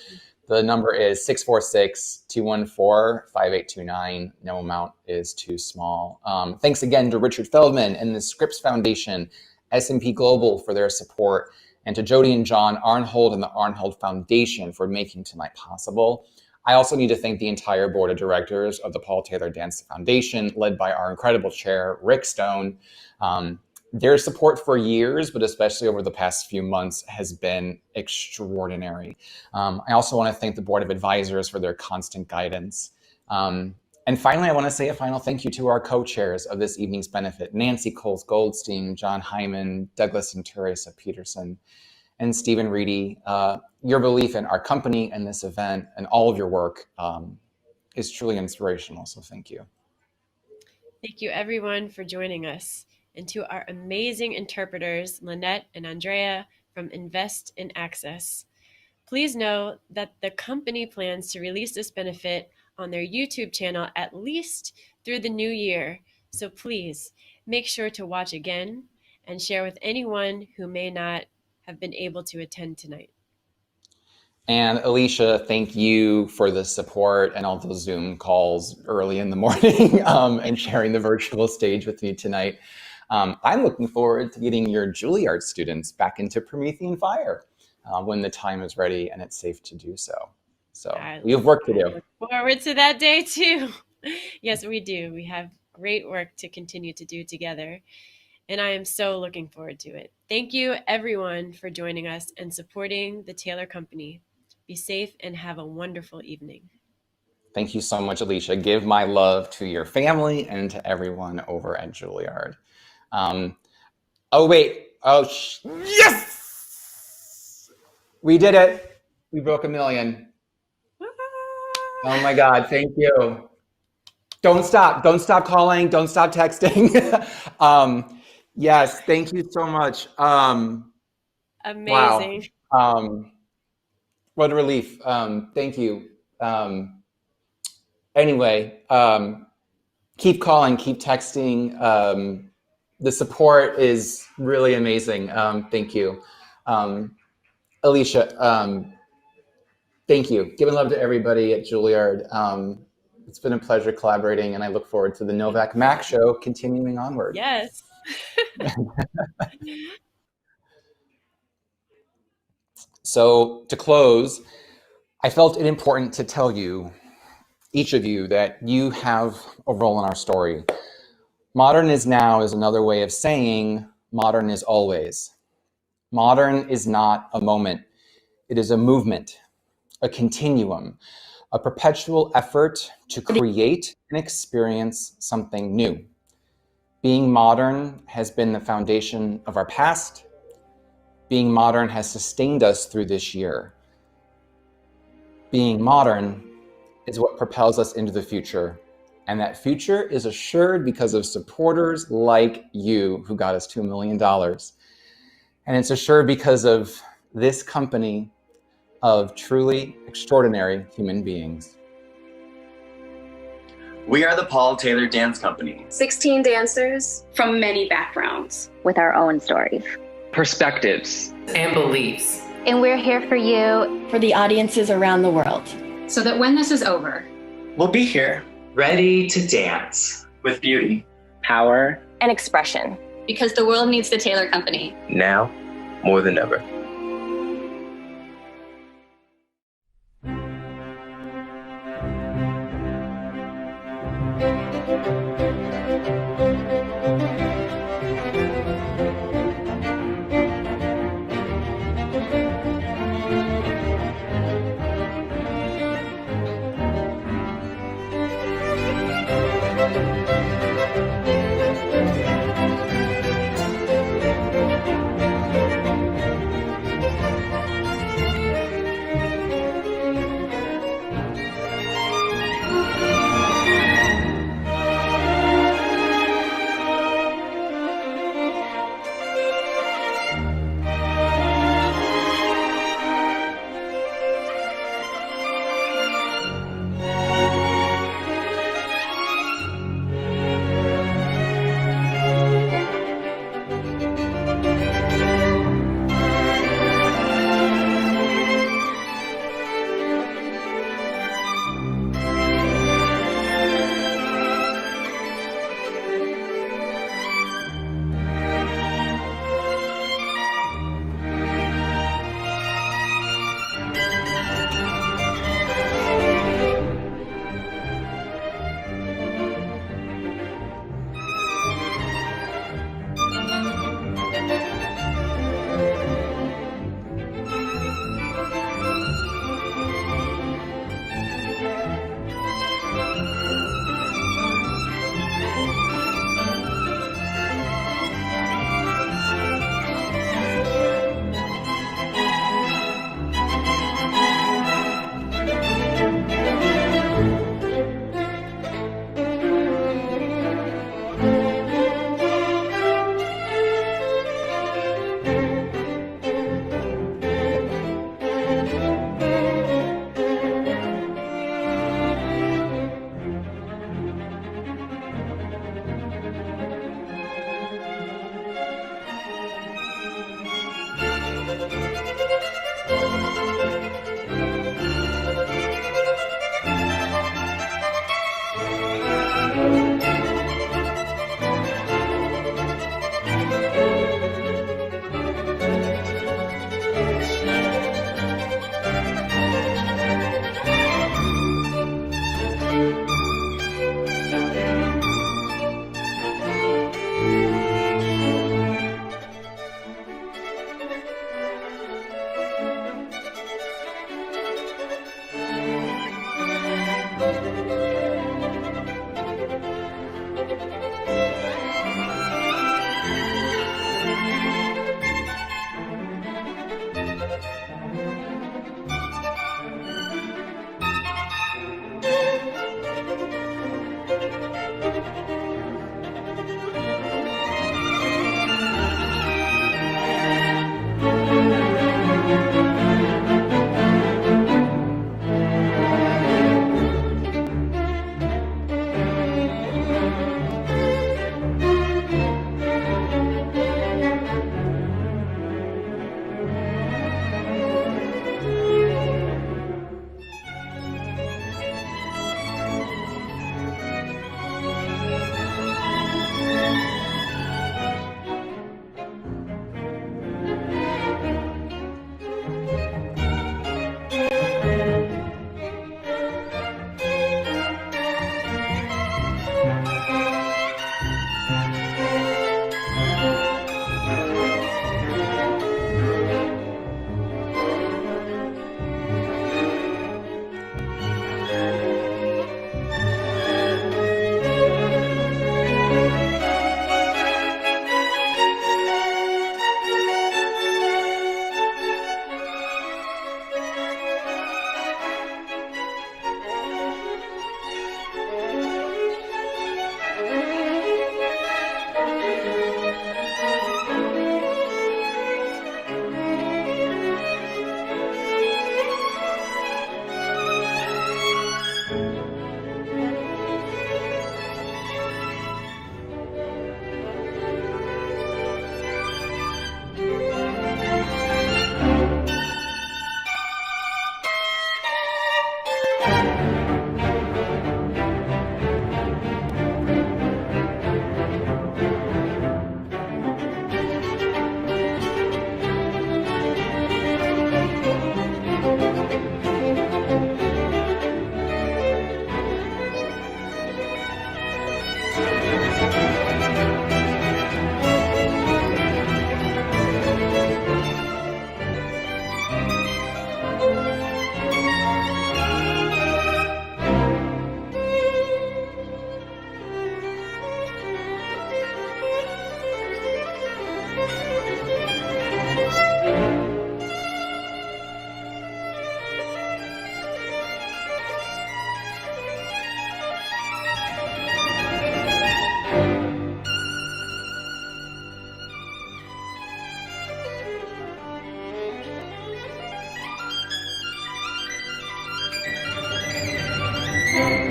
the number is 646-214-5829. No amount is too small. Thanks again to Richard Feldman and the Scripps Foundation, S&P Global for their support, and to Jody and John Arnhold and the Arnhold Foundation for making tonight possible. I also need to thank the entire board of directors of the Paul Taylor Dance Foundation, led by our incredible chair, Rick Stone. Their support for years, but especially over the past few months, has been extraordinary. I also want to thank the board of advisors for their constant guidance. And finally, I want to say a final thank you to our co-chairs of this evening's benefit, Nancy Coles Goldstein, John Hyman, Douglas and Teresa Peterson, and Stephen Reedy. Your belief in our company and this event and all of your work is truly inspirational, so thank you. Thank you, everyone, for joining us. And to our amazing interpreters, Lynette and Andrea from Invest in Access. Please know that the company plans to release this benefit on their YouTube channel at least through the new year. So please make sure to watch again and share with anyone who may not have been able to attend tonight. And Alicia, thank you for the support and all those Zoom calls early in the morning and sharing the virtual stage with me tonight. I'm looking forward to getting your Juilliard students back into Promethean Fire when the time is ready and it's safe to do so. So we have work to do. Look forward to that day too. Yes, we do. We have great work to continue to do together. And I am so looking forward to it. Thank you, everyone, for joining us and supporting the Taylor Company. Be safe and have a wonderful evening. Thank you so much, Alicia. Give my love to your family and to everyone over at Juilliard. Yes! We did it. We broke 1 million. Oh my God, thank you. Don't stop calling. Don't stop texting. Yes, thank you so much. Amazing. Wow. What a relief. Thank you. Anyway, keep calling, keep texting. The support is really amazing. Thank you. Alicia, Thank you. Giving love to everybody at Juilliard. It's been a pleasure collaborating, and I look forward to the Novak Mack show continuing onward. Yes. So to close, I felt it important to tell you, each of you, that you have a role in our story. Modern is now is another way of saying modern is always. Modern is not a moment. It is a movement, a continuum, a perpetual effort to create and experience something new. Being modern has been the foundation of our past. Being modern has sustained us through this year. Being modern is what propels us into the future. And that future is assured because of supporters like you who got us $2 million. And it's assured because of this company of truly extraordinary human beings. We are the Paul Taylor Dance Company. 16 dancers from many backgrounds, with our own stories, perspectives, and beliefs. And we're here for you, for the audiences around the world. So that when this is over, we'll be here, ready to dance with beauty, power, and expression. Because the world needs the Taylor Company. Now, more than ever.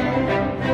you.